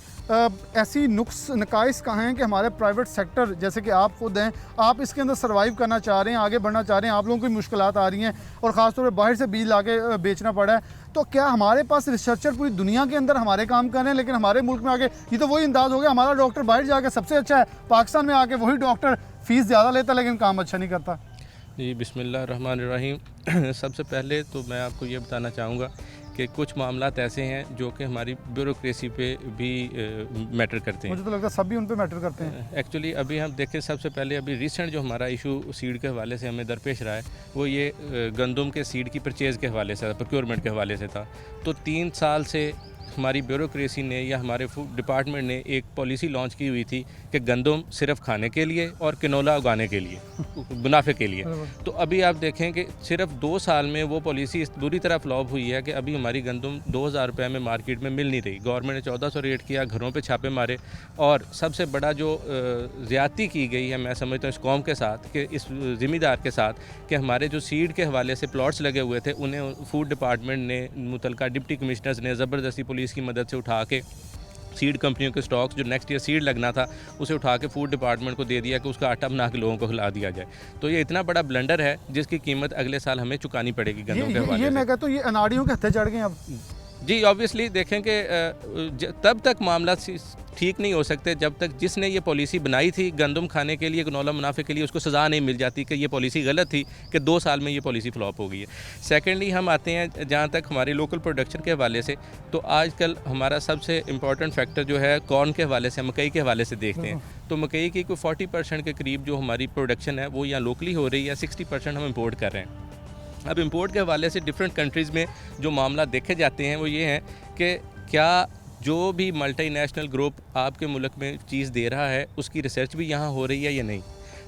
ऐसी नुक्स नकाइस कहाँ हैं कि हमारे प्राइवेट सेक्टर जैसे कि आप खुद हैं, आप इसके अंदर सर्वाइव करना चाह रहे हैं, आगे बढ़ना चाह रहे हैं, आप लोगों की मुश्किलात आ रही हैं और ख़ासतौर पर बाहर से बीज ला के बेचना पड़ा है, तो क्या हमारे पास रिसर्चर पूरी दुनिया के अंदर हमारे काम कर रहे हैं लेकिन हमारे मुल्क में आके ये तो वही अंदाज़ हो गया, हमारा डॉक्टर बाहर जाके सबसे अच्छा है, पाकिस्तान में आके वही डॉक्टर फ़ीस ज़्यादा लेता लेकिन काम अच्छा नहीं करता। जी बिस्मिल्लाह रहमान रहीम। सबसे पहले तो मैं आपको ये बताना चाहूँगा कि कुछ मामलात ऐसे हैं जो कि हमारी ब्यूरोक्रेसी पे भी मैटर करते हैं। मुझे तो लगता है सब भी उन पे मैटर करते हैं। एक्चुअली अभी हम देखें, सबसे पहले अभी रिसेंट जो हमारा इशू सीड के हवाले से हमें दरपेश रहा है वो ये गंदम के सीड की परचेज़ के हवाले से था, प्रोक्योरमेंट के हवाले से था। तो 3 साल से हमारी ब्यूरोक्रेसी ने या हमारे फूड डिपार्टमेंट ने एक पॉलिसी लॉन्च की हुई थी कि गंदम सिर्फ खाने के लिए और किनोला उगाने के लिए, मुनाफे के लिए। तो अभी आप देखें कि सिर्फ 2 साल में वो पॉलिसी इस बुरी तरह फ्लॉप हुई है कि अभी हमारी गंदम 2000 रुपये में मार्केट में मिल नहीं रही। गवर्नमेंट ने 1400 रेट किया, घरों पे छापे मारे, और सबसे बड़ा जो ज़्यादती की गई है मैं समझता हूँ इस कौम के साथ, कि इस ज़िम्मेदार के साथ, कि हमारे जो सीड के हवाले से प्लॉट्स लगे हुए थे उन्हें फूड डिपार्टमेंट ने, मुतलका डिप्टी कमिश्नर्स ने ज़बरदस्ती पुलिस की मदद से उठा के सीड कंपनियों के स्टॉक्स जो नेक्स्ट ईयर सीड लगना था उसे उठा के फूड डिपार्टमेंट को दे दिया कि उसका आटा बना के लोगों को खिला दिया जाए। तो ये इतना बड़ा ब्लंडर है जिसकी कीमत अगले साल हमें चुकानी पड़ेगी गंदम के हवाले ये से। मैं कहता हूँ ये अनाड़ियों के हत्थे चढ़ गए अब। जी ऑब्वियसली देखें कि तब तक मामला ठीक नहीं हो सकते जब तक जिसने ये पॉलिसी बनाई थी गंदम खाने के लिए, गनौला मुनाफे के लिए, उसको सज़ा नहीं मिल जाती कि ये पॉलिसी गलत थी, कि 2 साल में ये पॉलिसी फ्लॉप हो गई है। सेकेंडली हम आते हैं जहाँ तक हमारे लोकल प्रोडक्शन के हवाले से, तो आजकल हमारा सबसे इम्पॉर्टेंट फैक्टर जो है कॉर्न के हवाले से, मकई के हवाले से देखते हैं, तो मकई की कोई 40% के करीब जो हमारी प्रोडक्शन है वो यहाँ लोकली हो रही है, 60% हम इम्पोर्ट कर रहे हैं। अब इंपोर्ट के हवाले से डिफरेंट कंट्रीज़ में जो मामला देखे जाते हैं वो ये हैं कि क्या जो भी मल्टीनेशनल ग्रुप आपके मुल्क में चीज़ दे रहा है उसकी रिसर्च भी यहाँ हो रही है या नहीं।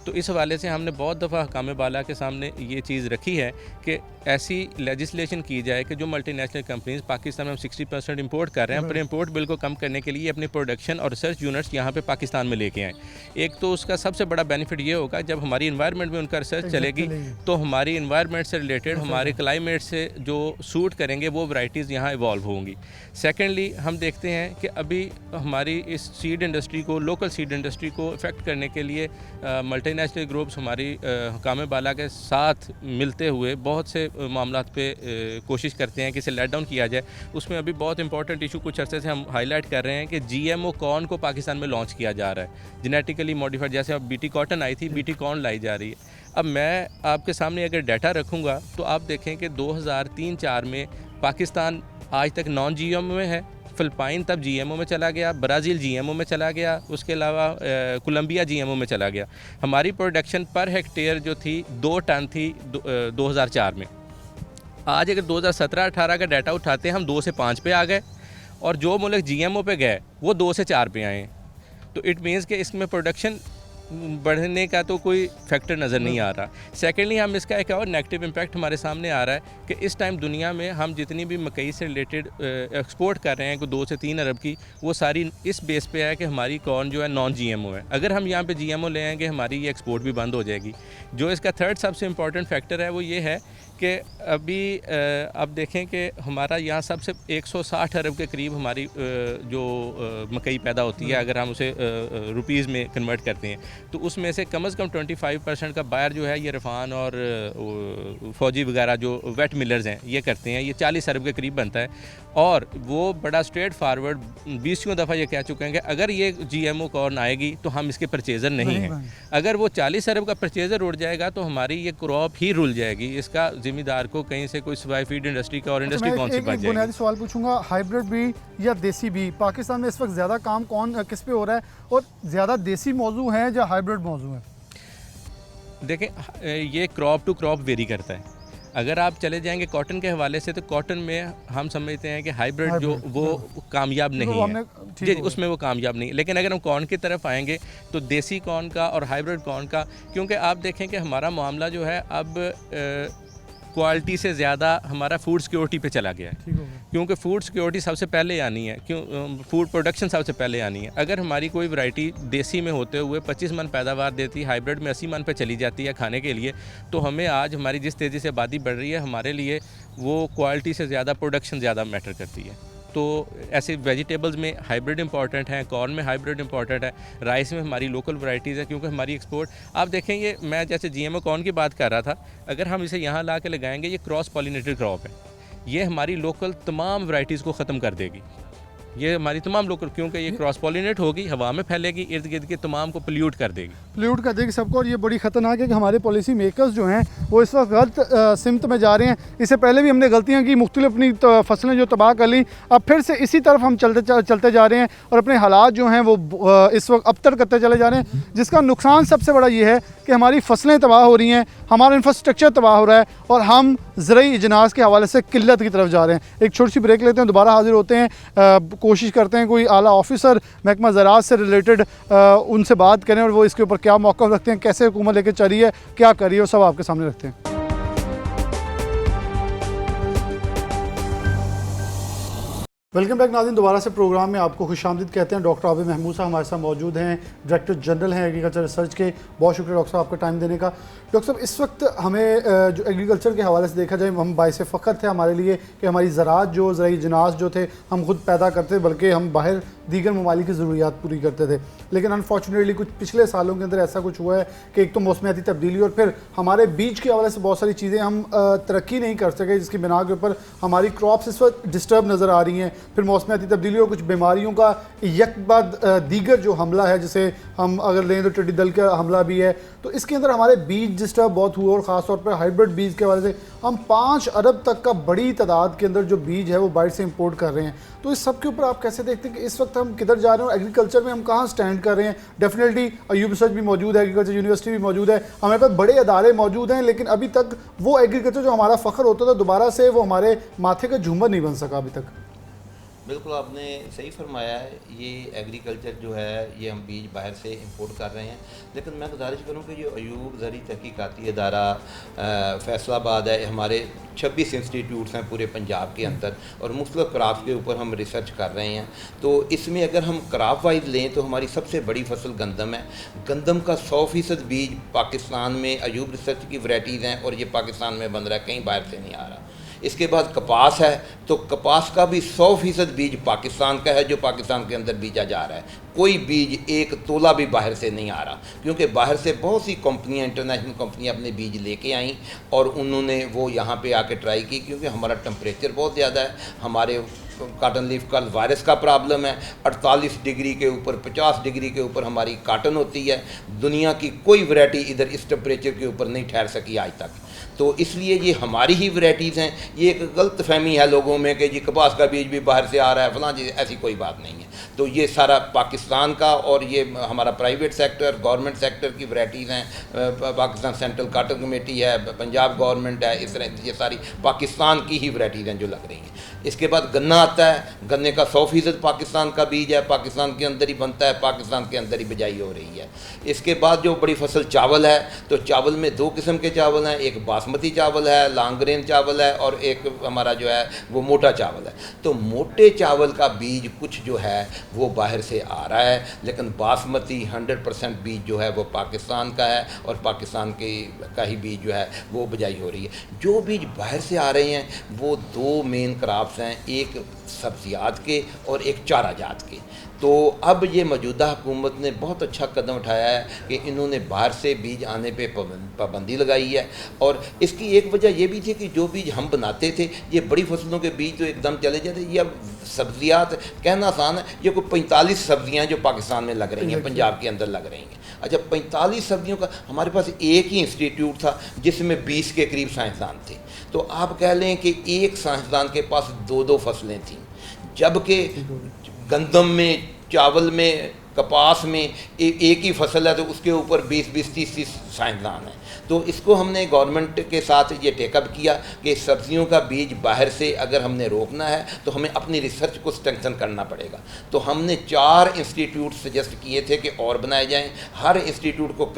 तो इस हवाले से हमने बहुत दफ़ा हकाम बाला के सामने ये चीज़ रखी है कि ऐसी लेजिस्लेशन की जाए कि जो मल्टीनेशनल कंपनीज पाकिस्तान में हम 60% इंपोर्ट कर रहे हैं, पर इंपोर्ट बिल को कम करने के लिए अपनी प्रोडक्शन और रिसर्च यूनिट्स यहाँ पे पाकिस्तान में लेके आएँ। एक तो उसका सबसे बड़ा बेनिफिट ये होगा जब हमारी इन्वायरमेंट में उनका रिसर्च चलेगी तो हमारी इन्वायरमेंट से रिलेटेड, हमारे क्लाइमेट से जो सूट करेंगे वो वैराइटीज़ यहाँ इवॉल्व होंगी। सेकेंडली हम देखते हैं कि अभी हमारी इस सीड इंडस्ट्री को, लोकल सीड इंडस्ट्री को इफ़ेक्ट करने के लिए मल्टीनेशनल ग्रुप्स हमारी हकाम बाला के साथ मिलते हुए बहुत से मामलात पे कोशिश करते हैं कि इसे लेट डाउन किया जाए। उसमें अभी बहुत इंपॉर्टेंट इशू कुछ अरसे से हम हाईलाइट कर रहे हैं कि GMO कॉर्न को पाकिस्तान में लॉन्च किया जा रहा है, जेनेटिकली मॉडिफाइड। जैसे अब BT कॉटन आई थी, BT कॉर्न लाई जा रही है। अब मैं आपके सामने अगर डाटा रखूँगा तो आप देखें कि 2003-04 में पाकिस्तान आज तक नॉन GMO में है, फिलिपाइन तब GMO में चला गया, ब्राज़ील GMO में चला गया, उसके अलावा कोलंबिया GMO में चला गया। हमारी प्रोडक्शन पर हेक्टेयर जो थी 2 टन थी 2004 में। आज अगर 2017-18 का डाटा उठाते हैं हम 2 से 5 पे आ गए, और जो मुल्क GMO पे गए वो 2 से 4 पे आए हैं। तो इट मीन्स कि इसमें प्रोडक्शन बढ़ने का तो कोई फैक्टर नज़र नहीं आ रहा। सेकेंडली हम इसका एक और नेगेटिव इम्पैक्ट हमारे सामने आ रहा है कि इस टाइम दुनिया में हम जितनी भी मकई से रिलेटेड एक्सपोर्ट कर रहे हैं कोई 2 से 3 अरब की, वो सारी इस बेस पे है कि हमारी कॉर्न जो है नॉन GMO है। अगर हम यहाँ पे GMO ले आएंगे हमारी ये एक्सपोर्ट भी बंद हो जाएगी। जो इसका थर्ड सबसे इम्पॉर्टेंट फैक्टर है वो ये है कि अभी अब देखें कि हमारा यहाँ सबसे 160 अरब के करीब हमारी जो मकई पैदा होती है, अगर हम उसे रुपीज़ में कन्वर्ट करते हैं तो उसमें से कम से कम 25% का बायर जो है ये रफ़ान और फौजी वगैरह जो वेट मिलर्स हैं ये करते हैं। ये 40 अरब के करीब बनता है, और वो बड़ा स्ट्रेट फारवर्ड 20 दफ़ा ये कह चुके हैं कि अगर ये GMO कॉर्न आएगी तो हम इसके परचेज़र नहीं हैं। अगर वो 40 अरब का परचेज़र उड़ जाएगा तो हमारी ये क्रॉप ही रुल जाएगी। इसका ज़िम्मेदार को कहीं से कोई सिवाय फीड इंडस्ट्री का और इंडस्ट्री कौन सी बच जाएगी। बुनियादी सवाल पूछूंगा, हाइब्रिड बी या देसी बी, पाकिस्तान में इस वक्त ज़्यादा काम किस पे हो रहा है, और ज़्यादा देसी मौजू है या हाइब्रिड मौजू है? देखें ये क्रॉप टू क्रॉप वेरी करता है। अगर आप चले जाएंगे कॉटन के हवाले से तो कॉटन में हम समझते हैं कि हाइब्रिड जो वो कामयाब नहीं है जी, उसमें वो कामयाब नहीं। लेकिन अगर हम कॉर्न की तरफ आएंगे तो देसी कॉर्न का और हाइब्रिड कॉर्न का, क्योंकि आप देखें कि हमारा मामला जो है अब क्वालिटी से ज़्यादा हमारा फूड सिक्योरिटी पे चला गया है, क्योंकि फूड सिक्योरिटी सबसे पहले आनी है, फूड प्रोडक्शन सबसे पहले आनी है। अगर हमारी कोई वैरायटी देसी में होते हुए 25 मन पैदावार देती है, हाइब्रिड में 80 मन पे चली जाती है खाने के लिए, तो हमें आज हमारी जिस तेज़ी से आबादी बढ़ रही है हमारे लिए वो क्वालिटी से ज़्यादा प्रोडक्शन ज़्यादा मैटर करती है। तो ऐसे वेजिटेबल्स में हाइब्रिड इंपॉर्टेंट है, कॉर्न में हाइब्रिड इंपॉर्टेंट है, राइस में हमारी लोकल वैरायटीज़ है, क्योंकि हमारी एक्सपोर्ट आप देखेंगे, मैं जैसे GMO कॉर्न की बात कर रहा था, अगर हम इसे यहाँ ला के लगाएंगे, ये क्रॉस पॉलिनेटेड क्रॉप है, ये हमारी लोकल तमाम वैरायटीज़ को ख़त्म कर देगी। ये हमारी तमाम लोकल, क्योंकि ये क्रॉस पॉलिनेट होगी, हवा में फैलेगी, इर्द गिर्द के तमाम को पोल्यूट कर देगी। पोल्यूट कर देगी सबको। और ये बड़ी ख़तरनाक है कि हमारे पॉलिसी मेकर्स जो हैं वो इस वक्त गलत सिमत में जा रहे हैं। इससे पहले भी हमने गलतियां की, मुख्तलिफ अपनी फसलें जो तबाह कर ली, अब फिर से इसी तरफ हम चलते जा रहे हैं और अपने हालात जो हैं वो इस वक्त अबतर करते चले जा रहे हैं, जिसका नुकसान सबसे बड़ा ये है कि हमारी फसलें तबाह हो रही हैं, हमारा इंफ्रास्ट्रक्चर तबाह हो रहा है और हम ज़रूरी इजनास के हवाले से किल्लत की तरफ जा रहे हैं। एक छोटी सी ब्रेक लेते हैं, दोबारा हाजिर होते हैं, कोशिश करते हैं कोई आला ऑफिसर महकमा ज़राअत से रिलेटेड उनसे बात करें और वो इसके ऊपर क्या मौक़िफ़ रखते हैं, कैसे हुकूमत लेके चल रही है, क्या कर रही है, वो सब आपके सामने रखते हैं। वेलकम बैक नाज़रीन, दोबारा से प्रोग्राम में आपको खुशामदीद कहते हैं। डॉक्टर आबिद महमूद साहब हमारे साथ मौजूद हैं, डायरेक्टर जनरल हैं एग्रीकल्चर रिसर्च के। बहुत शुक्रिया डॉक्टर साहब आपका टाइम देने का। डॉक्टर साहब, इस वक्त हमें जो एग्रीकल्चर के हवाले से देखा जाए, हम बाइस फ़ख्र थे हमारे लिए कि हमारी ज़राअत जो ज़रूरी जिनास जो थे हम खुद पैदा करते, बल्कि हम बाहर दीगर ममालिक की ज़रूरियात पूरी करते थे। लेकिन अनफॉर्चुनेटली कुछ पिछले सालों के अंदर ऐसा कुछ हुआ है कि एक तो मौसमियाती तब्दीली और फिर हमारे बीज के हवाले से बहुत सारी चीज़ें हम तरक्की नहीं कर सके, जिसकी बिना के ऊपर हमारी क्रॉप्स इस वक्त डिस्टर्ब नज़र आ रही हैं। फिर मौसमियाती तब्दीली और कुछ बीमारियों का एक बाद दीगर जो हमला है, जिसे हम अगर लें तो टिड्डी दल का हमला भी है, तो इसके अंदर हमारे बीज डिस्टर्ब बहुत हुए और ख़ास तौर पर हाइब्रिड बीज के हवाले से हम 5 अरब तक का बड़ी तादाद के अंदर जो बीज है वो बाहर से इंपोर्ट कर रहे हैं। तो इस सब के ऊपर आप कैसे देखते हैं कि इस वक्त हम किधर जा रहे हैं और एग्रीकल्चर में हम कहाँ स्टैंड कर रहे हैं? डेफिनेटली अयूब रिसर्च भी मौजूद है, एग्रीकल्चर यूनिवर्सिटी भी मौजूद है, हमारे पास बड़े अदारे मौजूद हैं, लेकिन अभी तक वो एग्रीकल्चर जो हमारा फ़ख्र होता था दोबारा से वो हमारे माथे का झूमर नहीं बन सका अभी तक। बिल्कुल आपने सही फरमाया है। ये एग्रीकल्चर जो है ये हम बीज बाहर से इंपोर्ट कर रहे हैं, लेकिन मैं गुजारिश करूँ कि जो अयूब ज़री तहकीकाती अदारा फैसलाबाद है, हमारे 26 इंस्टीट्यूट्स हैं पूरे पंजाब के अंदर और मुख्तलिफ क्रॉप के ऊपर हम रिसर्च कर रहे हैं। तो इसमें अगर हम क्रॉप वाइज लें तो हमारी सबसे बड़ी फसल गंदम है। गंदम का 100% बीज पाकिस्तान में अयूब रिसर्च की वैराइटीज़ हैं और ये पाकिस्तान में बन रहा है, कहीं बाहर से नहीं आ रहा। इसके बाद कपास है, तो कपास का भी 100% बीज पाकिस्तान का है, जो पाकिस्तान के अंदर बीजा जा रहा है। कोई बीज एक तोला भी बाहर से नहीं आ रहा, क्योंकि बाहर से बहुत सी कंपनियां, इंटरनेशनल कंपनियां अपने बीज लेके आईं और उन्होंने वो यहाँ पे आके ट्राई की, क्योंकि हमारा टेम्परेचर बहुत ज़्यादा है, हमारे काटन लीफ का वायरस का प्रॉब्लम है, 48 डिग्री के ऊपर 50 डिग्री के ऊपर हमारी काटन होती है। दुनिया की कोई वैरायटी इधर इस टेम्परेचर के ऊपर नहीं ठहर सकी आज तक। तो इसलिए ये हमारी ही वैरायटीज़ हैं। ये एक गलत फहमी है लोगों में कि जी कपास का बीज भी बाहर से आ रहा है फलां जी, ऐसी कोई बात नहीं है। तो ये सारा पाकिस्तान का और ये हमारा प्राइवेट सेक्टर, गवर्नमेंट सेक्टर की वैरायटीज़ हैं। पाकिस्तान सेंट्रल काटन कमेटी है, पंजाब गवर्नमेंट है, इस तरह ये सारी पाकिस्तान की ही वैरायटीज़ हैं जो लग रही हैं। इसके बाद गन्ना आता है, गन्ने का 100% पाकिस्तान का बीज है, पाकिस्तान के अंदर ही बनता है, पाकिस्तान के अंदर ही बिजाई हो रही है। इसके बाद जो बड़ी फसल चावल है, तो चावल में 2 किस्म के चावल हैं, एक बासमती चावल है, लॉन्ग ग्रेन चावल है, और एक हमारा जो है वो मोटा चावल है। तो मोटे चावल का बीज कुछ जो है वो बाहर से आ रहा है, लेकिन बासमती 100% बीज जो है वो पाकिस्तान का है और पाकिस्तान का ही बीज जो है वो बिजाई हो रही है। जो बीज बाहर से आ रहे हैं वो 2 मेन क्रॉप्स हैं, एक सब्जियात के और एक चारा जात के। तो अब ये मौजूदा हुकूमत ने बहुत अच्छा कदम उठाया है कि इन्होंने बाहर से बीज आने पे पाबंदी लगाई है। और इसकी एक वजह ये भी थी कि जो बीज हम बनाते थे, ये बड़ी फसलों के बीज तो एकदम चले जाते। ये अब सब्जियात कहना आसान है, ये कोई 45 सब्जियाँ जो पाकिस्तान में लग रही हैं, पंजाब के अंदर लग रही हैं। अच्छा, 45 सब्जियों का हमारे पास एक ही इंस्टीट्यूट था जिसमें 20 के करीब साइंसदान थे। तो आप कह लें कि एक साइंसदान के पास 2-2 फसलें थीं, जबकि गंदम में, चावल में, कपास में एक ही फसल है तो उसके ऊपर 20-20-30 साइंसदान हैं। तो इसको हमने गवर्नमेंट के साथ ये टेकअप किया कि सब्जियों का बीज बाहर से अगर हमने रोकना है तो हमें अपनी रिसर्च को स्ट्रेंथन करना पड़ेगा। तो हमने 4 इंस्टीट्यूट सजेस्ट किए थे कि और बनाए जाएं। हर इंस्टीट्यूट को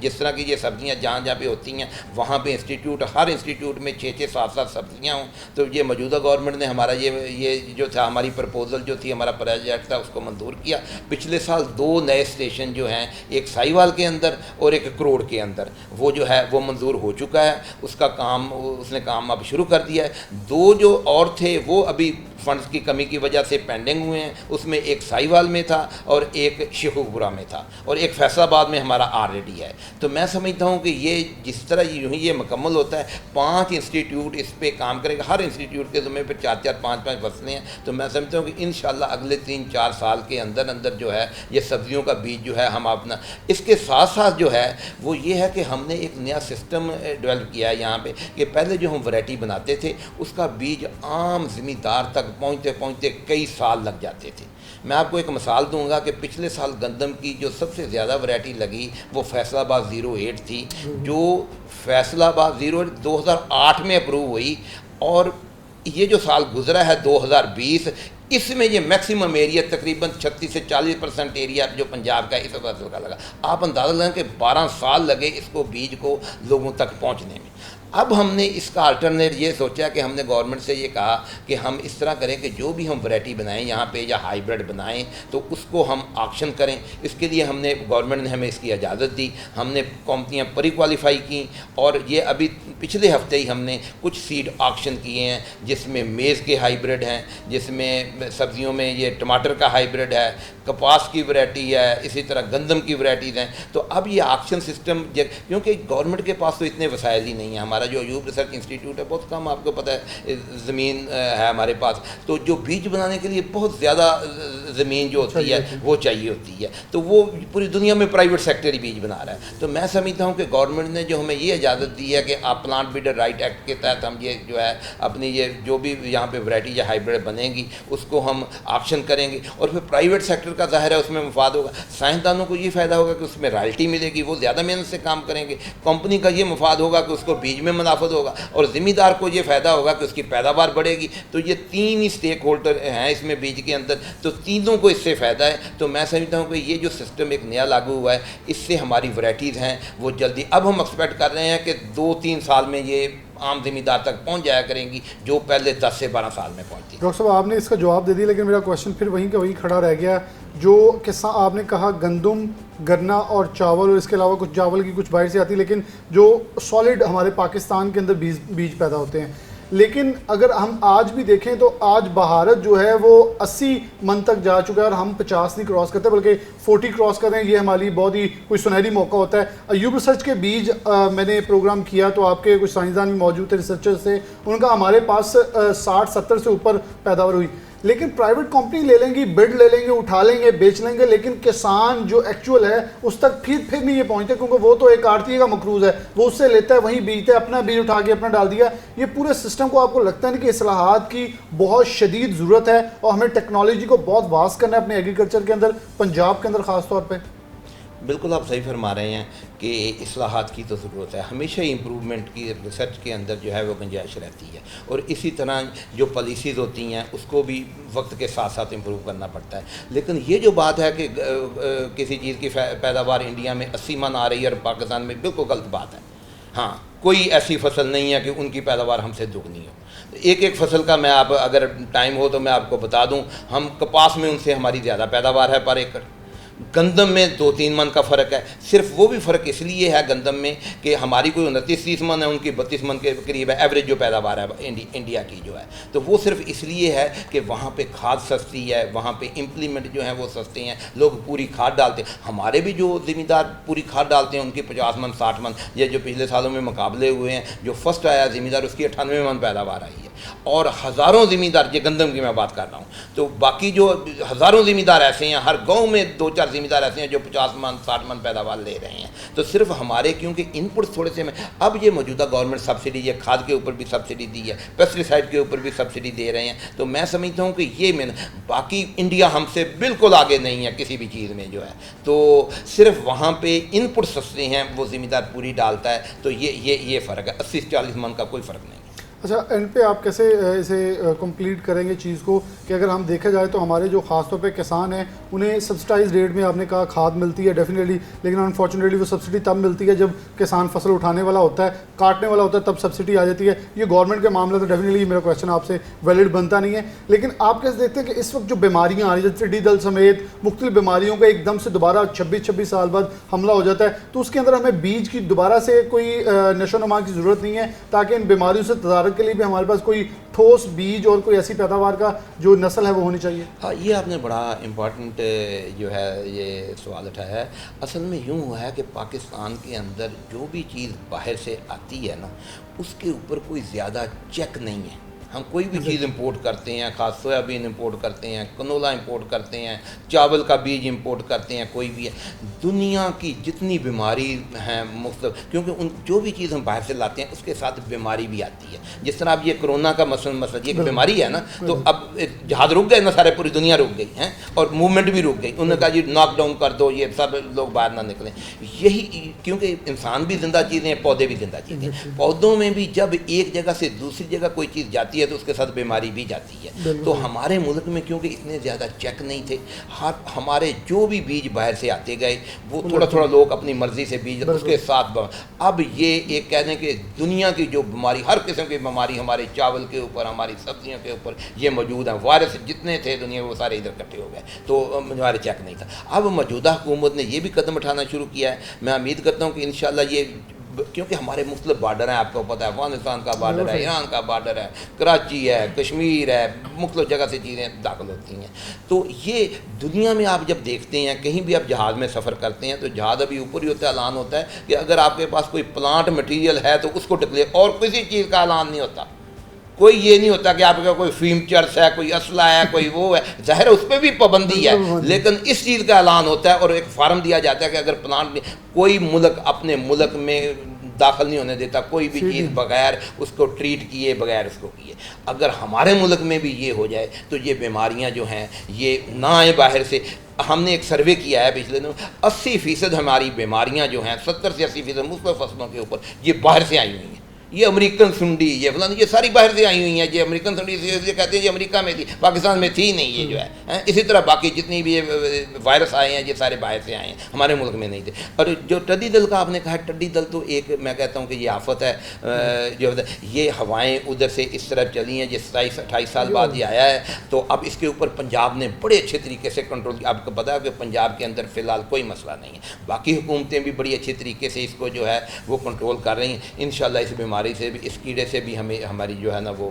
जिस तरह की ये सब्जियां जहाँ जहाँ पे होती हैं वहाँ पे इंस्टीट्यूट, हर इंस्टीट्यूट में 6-6, 7-7 सब्जियाँ हों। तो ये मौजूदा गवर्नमेंट ने हमारा ये जो था, हमारी प्रपोजल जो थी, हमारा प्रोजेक्ट था, उसको मंजूर किया। पिछले साल 2 नए स्टेशन जो हैं, एक साहिवाल के अंदर और 1 करोड़ के अंदर वो जो है वो मंजूर हो चुका है, उसका काम उसने काम अब शुरू कर दिया है। 2 जो और थे वो अभी फंड्स की कमी की वजह से पेंडिंग हुए हैं, उसमें एक साहिवाल में था और एक शेखुपुरा में था और एक फैसलाबाद में हमारा ऑलरेडी है। तो मैं समझता हूँ कि ये जिस तरह यूँ ही ये मुकम्मल होता है, 5 इंस्टीट्यूट इस पे काम करेगा, हर इंस्टीट्यूट के ज़िम्मे पे 4-4 5-5 फसलें हैं। तो मैं समझता हूँ कि इंशाल्लाह अगले 3-4 साल के अंदर अंदर जो है ये सब्जियों का बीज जो है हम अपना, इसके साथ साथ जो है वो ये है कि हमने एक नया सिस्टम डेवलप किया है यहाँ पे कि पहले जो हम वैरायटी बनाते थे उसका बीज आम ज़मींदार तक पहुँचते पहुँचते कई साल लग जाते थे। मैं आपको एक मिसाल दूंगा कि पिछले साल गंदम की जो सबसे ज़्यादा वैरायटी लगी वो फैसलाबाद 08 थी, जो फैसलाबाद 08 2008 में अप्रूव हुई और ये जो साल गुजरा है 2020 इसमें ये मैक्सिमम एरिया तकरीबन 36 से 40% एरिया जो पंजाब का इस फसल का लगा। आप अंदाज़ा लगाएं कि 12 साल लगे इसको बीज को लोगों तक पहुंचने में। अब हमने इसका अल्टरनेट ये सोचा कि हमने गवर्नमेंट से ये कहा कि हम इस तरह करें कि जो भी हम वैरायटी बनाएं यहाँ पे या हाइब्रिड बनाएं तो उसको हम ऑक्शन करें। इसके लिए हमने गवर्नमेंट ने हमें इसकी इजाज़त दी, हमने कंपनियाँ प्री क्वालिफाई की और ये अभी पिछले हफ्ते ही हमने कुछ सीड ऑक्शन किए हैं जिसमें मेज़ के हाइब्रिड हैं, जिसमें सब्जियों में ये टमाटर का हाइब्रिड है, कपास की वैरायटी है, इसी तरह गंदम की वैरायटीज़ हैं। तो अब ये ऑक्शन सिस्टम क्योंकि गवर्नमेंट के पास तो इतने वसाइल ही नहीं है, हमारा जो अयूब रिसर्च इंस्टीट्यूट है बहुत कम, आपको पता है ज़मीन है हमारे पास, तो जो बीज बनाने के लिए बहुत ज़्यादा ज़मीन जो होती है वो चाहिए होती है, तो वो पूरी दुनिया में प्राइवेट सेक्टर ही बीज बना रहा है। तो मैं समझता हूँ कि गवर्नमेंट ने जो हमें ये इजाज़त दी है कि आप प्लांट ब्रीडर राइट एक्ट के तहत हम ये जो है अपनी ये जो भी यहाँ पे वैरायटी या हाइब्रिड बनेगी उसको हम ऑक्शन करेंगे और फिर प्राइवेट सेक्टर का ज़ाहिर है उसमें मुफाद होगा। साइंसदानों को ये फ़ायदा होगा कि उसमें रॉयल्टी मिलेगी, वो ज़्यादा मेहनत से काम करेंगे। कंपनी का ये मुफाद होगा कि उसको बीज में मुनाफत होगा और ज़िम्मेदार को ये फ़ायदा होगा कि उसकी पैदावार बढ़ेगी। तो ये 3 ही स्टेक होल्डर हैं इसमें बीज के अंदर, तो तीनों को इससे फ़ायदा है। तो मैं समझता हूँ कि ये जो सिस्टम एक नया लागू हुआ है इससे हमारी वैरायटीज़ हैं वो जल्दी, अब हम एक्सपेक्ट कर रहे हैं कि 2-3 साल में ये आम ज़मींदार तक पहुंच जाया करेंगी जो पहले 10 से 12 साल में पहुंचती। डॉक्टर साहब आपने इसका जवाब दे दिया, लेकिन मेरा क्वेश्चन फिर वहीं का वहीं खड़ा रह गया। जो किस्सा आपने कहा गंदम, गन्ना और चावल और इसके अलावा कुछ चावल की कुछ बाहर से आती है, लेकिन जो सॉलिड हमारे पाकिस्तान के अंदर बीज पैदा होते हैं। लेकिन अगर हम आज भी देखें तो आज भारत जो है वो 80 मन तक जा चुका है और हम 50 नहीं क्रॉस करते बल्कि 40 क्रॉस कर रहे हैं। ये हमारी बहुत ही कोई सुनहरी मौका होता है। अयूब रिसर्च के बीज मैंने प्रोग्राम किया तो आपके कुछ साइंसदान भी मौजूद थे, रिसर्चर्स थे, उनका हमारे पास 60-70 से ऊपर पैदावार हुई। लेकिन प्राइवेट कंपनी ले लेंगी, बिड ले लेंगे, उठा लेंगे, बेच लेंगे, लेकिन किसान जो एक्चुअल है उस तक फिर नहीं ये पहुंचते, क्योंकि वो तो एक आड़ती का मकरूज है, वो उससे लेता है, वहीं बीजता है, अपना बीज उठा के अपना डाल दिया। ये पूरे सिस्टम को आपको लगता है ना कि इस्लाहात की बहुत शदीद ज़रूरत है और हमें टेक्नोलॉजी को बहुत वास्ट करना है अपने एग्रीकल्चर के अंदर, पंजाब के अंदर ख़ास तौर पर? बिल्कुल आप सही फरमा रहे हैं कि इस्लाहात की तो ज़रूरत है, हमेशा ही इम्प्रूवमेंट की रिसर्च के अंदर जो है वो गुंजाइश रहती है और इसी तरह जो पॉलिसीज़ होती हैं उसको भी वक्त के साथ साथ इम्प्रूव करना पड़ता है। लेकिन ये जो बात है कि किसी चीज़ की पैदावार इंडिया में 80 मन आ रही है और पाकिस्तान में, बिल्कुल गलत बात है। हाँ, कोई ऐसी फसल नहीं है कि उनकी पैदावार हमसे दुगनी हो। एक फसल का मैं आप अगर टाइम हो तो मैं आपको बता दूं, हम कपास में उनसे हमारी ज़्यादा पैदावार है पर एकड़, गंदम में 2-3 मन का फ़र्क है। सिर्फ वो भी फ़र्क इसलिए है गंदम में कि हमारी कोई 29-30 मन है, उनकी 32 मन के करीब है एवरेज जो पैदावार है इंडिया की जो है, तो वो सिर्फ इसलिए है कि वहाँ पे खाद सस्ती है, वहाँ पे इम्प्लीमेंट जो हैं वो सस्ते हैं, लोग पूरी खाद डालते हैं। हमारे भी जो ज़मींदार पूरी खाद डालते हैं उनकी 50 मन 60 मन, ये जो पिछले सालों में मुकाबले हुए हैं, जो फर्स्ट आया ज़मींदार उसकी 98 मन पैदावार आई है और हज़ारों ज़मींदार, ये गंदम की मैं बात कर रहा हूँ, तो बाकी जो हज़ारों ज़मींदार ऐसे हैं, हर गाँव में 2-4 ज़मींदार ऐसे हैं जो 50 मन 60 मन पैदावार ले रहे हैं। तो सिर्फ हमारे क्योंकि इनपुट्स थोड़े से में, अब ये मौजूदा गवर्नमेंट सब्सिडी, ये खाद के ऊपर भी सब्सिडी दी है, पेस्टिसाइड के ऊपर भी सब्सिडी दे रहे हैं, तो मैं समझता हूँ कि ये मैं बाकी इंडिया हमसे बिल्कुल आगे नहीं है किसी भी चीज़ में जो है, तो सिर्फ वहाँ पे इनपुट सस्ते हैं, वो ज़मींदार पूरी डालता है, तो ये फ़र्क है। 80-40 मन का कोई फ़र्क नहीं। अच्छा, एंड पे आप कैसे इसे कंप्लीट करेंगे चीज़ को कि अगर हम देखा जाए तो हमारे जो ख़ास तौर पे किसान हैं उन्हें सब्सिडाइज रेट में आपने कहा खाद मिलती है डेफिनेटली, लेकिन अनफॉर्चुनेटली वो सब्सिडी तब मिलती है जब किसान फसल उठाने वाला होता है, काटने वाला होता है, तब सब्सिडी आ जाती है। ये गवर्नमेंट के मामला तो डेफिनेटली मेरा क्वेश्चन आपसे वैलिड बनता नहीं है, लेकिन आप कैसे देखते हैं कि इस वक्त जो बीमारियाँ आ रही है जैसे टिड्डी दल समेत मुख्तलिफ बीमारियों का एकदम से दोबारा 26 साल बाद हमला हो जाता है, तो उसके अंदर हमें बीज की दोबारा से कोई नशोनुमा की ज़रूरत नहीं है ताकि इन बीमारियों से तदारक के लिए भी हमारे पास कोई ठोस बीज और कोई ऐसी पैदावार का जो नस्ल है वो होनी चाहिए? हाँ, ये आपने बड़ा इम्पोर्टेंट जो है ये सवाल उठाया है। असल में यूँ हुआ है कि पाकिस्तान के अंदर जो भी चीज़ बाहर से आती है ना, उसके ऊपर कोई ज़्यादा चेक नहीं है। हम कोई भी चीज़ इंपोर्ट करते हैं, खास सोयाबीन इंपोर्ट करते हैं, कनोला इंपोर्ट करते हैं, चावल का बीज इंपोर्ट करते हैं, कोई भी है, दुनिया की जितनी बीमारी हैं मुख्तलिफ, क्योंकि उन जो भी चीज़ हम बाहर से लाते हैं उसके साथ बीमारी भी आती है। जिस तरह अब ये कोरोना का मसला ये एक बीमारी है ना, तो अब जहाज़ रुक गए ना, सारे पूरी दुनिया रुक गई हैं और मूवमेंट भी रुक गई। उन्होंने कहा जी नॉकडाउन कर दो, ये सब लोग बाहर ना निकलें। यही क्योंकि इंसान भी ज़िंदा चीज़ें हैं, पौधे भी ज़िंदा चीज़ें हैं। पौधों में भी जब एक जगह से दूसरी जगह कोई चीज़ जाती है तो उसके साथ बीमारी भी जाती है। तो हमारे मुल्क में क्योंकि इतने ज़्यादा चेक नहीं थे, हमारे जो भी बीज बाहर से आते गए वो थोड़ा थोड़ा लोग अपनी मर्ज़ी से बीज उसके साथ अब ये एक कह दें कि दुनिया की जो बीमारी, हर किस्म की बीमारी हमारे चावल के ऊपर, हमारी सब्जियों के ऊपर ये मौजूद हैं। वायरस जितने थे दुनिया में वो सारे इधर इकट्ठे हो गए, तो हमारे चेक नहीं था। अब मौजूदा हुकूमत ने ये भी कदम उठाना शुरू किया है। मैं उम्मीद करता हूँ कि इंशाल्लाह ये, क्योंकि हमारे मुख्तलिफ बार्डर हैं, आपको पता है अफगानिस्तान का बार्डर है, ईरान का बार्डर है, कराची है, कश्मीर है, मुख्तलिफ जगह से चीज़ें दाखिल होती हैं। तो ये दुनिया में आप जब देखते हैं, कहीं भी आप जहाज़ में सफ़र करते हैं तो जहाज़ अभी ऊपर ही होता है, ऐलान होता है कि अगर आपके पास कोई प्लांट मटीरियल है तो उसको डिक्लेयर, और किसी चीज़ का ऐलान नहीं होता। कोई ये नहीं होता कि आपका कोई फीम चर्च है, कोई असला है, कोई वो है, ज़ाहिर है उस पर भी पाबंदी है, लेकिन इस चीज़ का ऐलान होता है और एक फार्म दिया जाता है कि अगर प्लांट, कोई मुल्क अपने मुल्क में दाखिल नहीं होने देता कोई भी चीज़ बगैर उसको ट्रीट किए, बगैर उसको किए। अगर हमारे मुल्क में भी ये हो जाए तो ये बीमारियां जो हैं ये ना आए बाहर से। हमने एक सर्वे किया है पिछले दिनों, 80% हमारी बीमारियां जो हैं, 70 से 80% मुख्तलिफ फसलों के ऊपर ये बाहर से आई हुई हैं। ये अमेरिकन सुंडी, ये फलानी, ये सारी बाहर से आई हुई हैं। ये अमेरिकन सुंडी इसलिए कहते हैं ये अमेरिका में थी, पाकिस्तान में थी नहीं, ये जो है। इसी तरह बाकी जितनी भी ये वायरस आए हैं ये सारे बाहर से आए हैं, हमारे मुल्क में नहीं थे। और जो टिड्डी दल का आपने कहा, टिड्डी दल तो एक, मैं कहता हूँ कि ये आफत है जो ये हवाएँ उधर से इस तरफ चली हैं, जिस 27-28 साल बाद ये आया है। तो अब इसके ऊपर पंजाब ने बड़े अच्छे तरीके से कंट्रोल किया। आपको पता है कि पंजाब के अंदर फ़िलहाल कोई मसला नहीं है, बाकी हुकूमतें भी बड़ी अच्छे तरीके से इसको जो है वो कंट्रोल कर रही हैं। इंशाल्लाह इस बीमारी से भी, इस कीड़े से भी हमें, हमारी जो है ना वो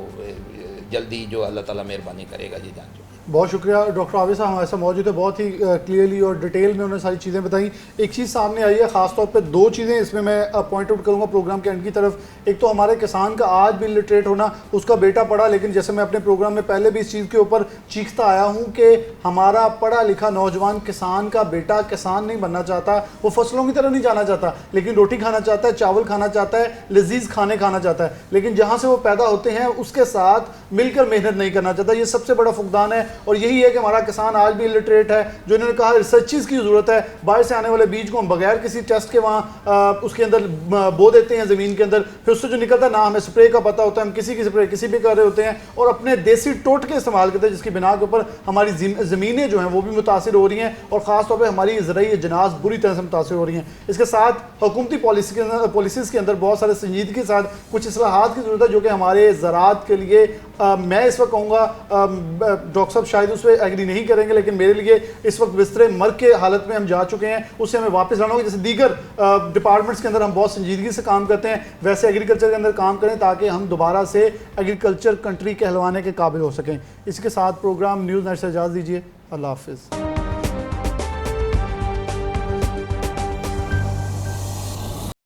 जल्दी जो अल्लाह ताला मेहरबानी करेगा जी। जान बहुत शुक्रिया डॉक्टर आबिद साहब हमारे साथ मौजूद है, बहुत ही क्लियरली और डिटेल में उन्होंने सारी चीज़ें बताई। एक चीज़ सामने आई है, ख़ास तौर पे 2 चीज़ें इसमें मैं पॉइंट आउट करूँगा प्रोग्राम के एंड की तरफ। एक तो हमारे किसान का आज भी इलिटरेट होना, उसका बेटा पढ़ा, लेकिन जैसे मैं अपने प्रोग्राम में पहले भी इस चीज़ के ऊपर चीखता आया हूँ कि हमारा पढ़ा लिखा नौजवान किसान का बेटा किसान नहीं बनना चाहता, वो फसलों की तरफ नहीं जाना चाहता, लेकिन रोटी खाना चाहता है, चावल खाना चाहता है, लजीज खाने खाना चाहता है, लेकिन जहाँ से वो पैदा होते हैं उसके साथ मिलकर मेहनत नहीं करना चाहता। ये सबसे बड़ा फुकदान है और यही है कि हमारा किसान आज भी इलिटरेट है। जो इन्होंने कहा रिसर्चेस की ज़रूरत है, बाहर से आने वाले बीज को हम बगैर किसी टेस्ट के वहाँ उसके अंदर बो देते हैं ज़मीन के अंदर, फिर उससे जो निकलता है ना हमें स्प्रे का पता होता है, हम किसी की स्प्रे किसी भी कर रहे होते हैं और अपने देसी टोटके इस्तेमाल करते हैं, जिसकी बिना के ऊपर हमारी ज़मीनें जो हैं वो भी मुतासिर हो रही हैं और ख़ास तौर पर हमारी ज़राई अजनास बुरी तरह से मुतासिर हो रही हैं। इसके साथ हुकूमती पॉलिसीज़ के अंदर बहुत सारे संजीदगी के साथ कुछ इस्लाहात की ज़रूरत है जो कि हमारे ज़राअत के लिए, मैं इस वक्त कहूँगा डॉक्टर साहब शायद उस पर एग्री नहीं करेंगे, लेकिन मेरे लिए इस वक्त बिस्तरे मर के हालत में हम जा चुके हैं, उससे हमें वापस लाना होगा। जैसे दीगर डिपार्टमेंट्स के अंदर हम बहुत संजीदगी से काम करते हैं, वैसे एग्रीकल्चर के अंदर काम करें ताकि हम दोबारा से एग्रीकल्चर कंट्री कहलवाने के काबिल हो सकें। इसके साथ प्रोग्राम न्यूज़ नाइट से इजाज़त दीजिए। अल्लाह हाफिज़।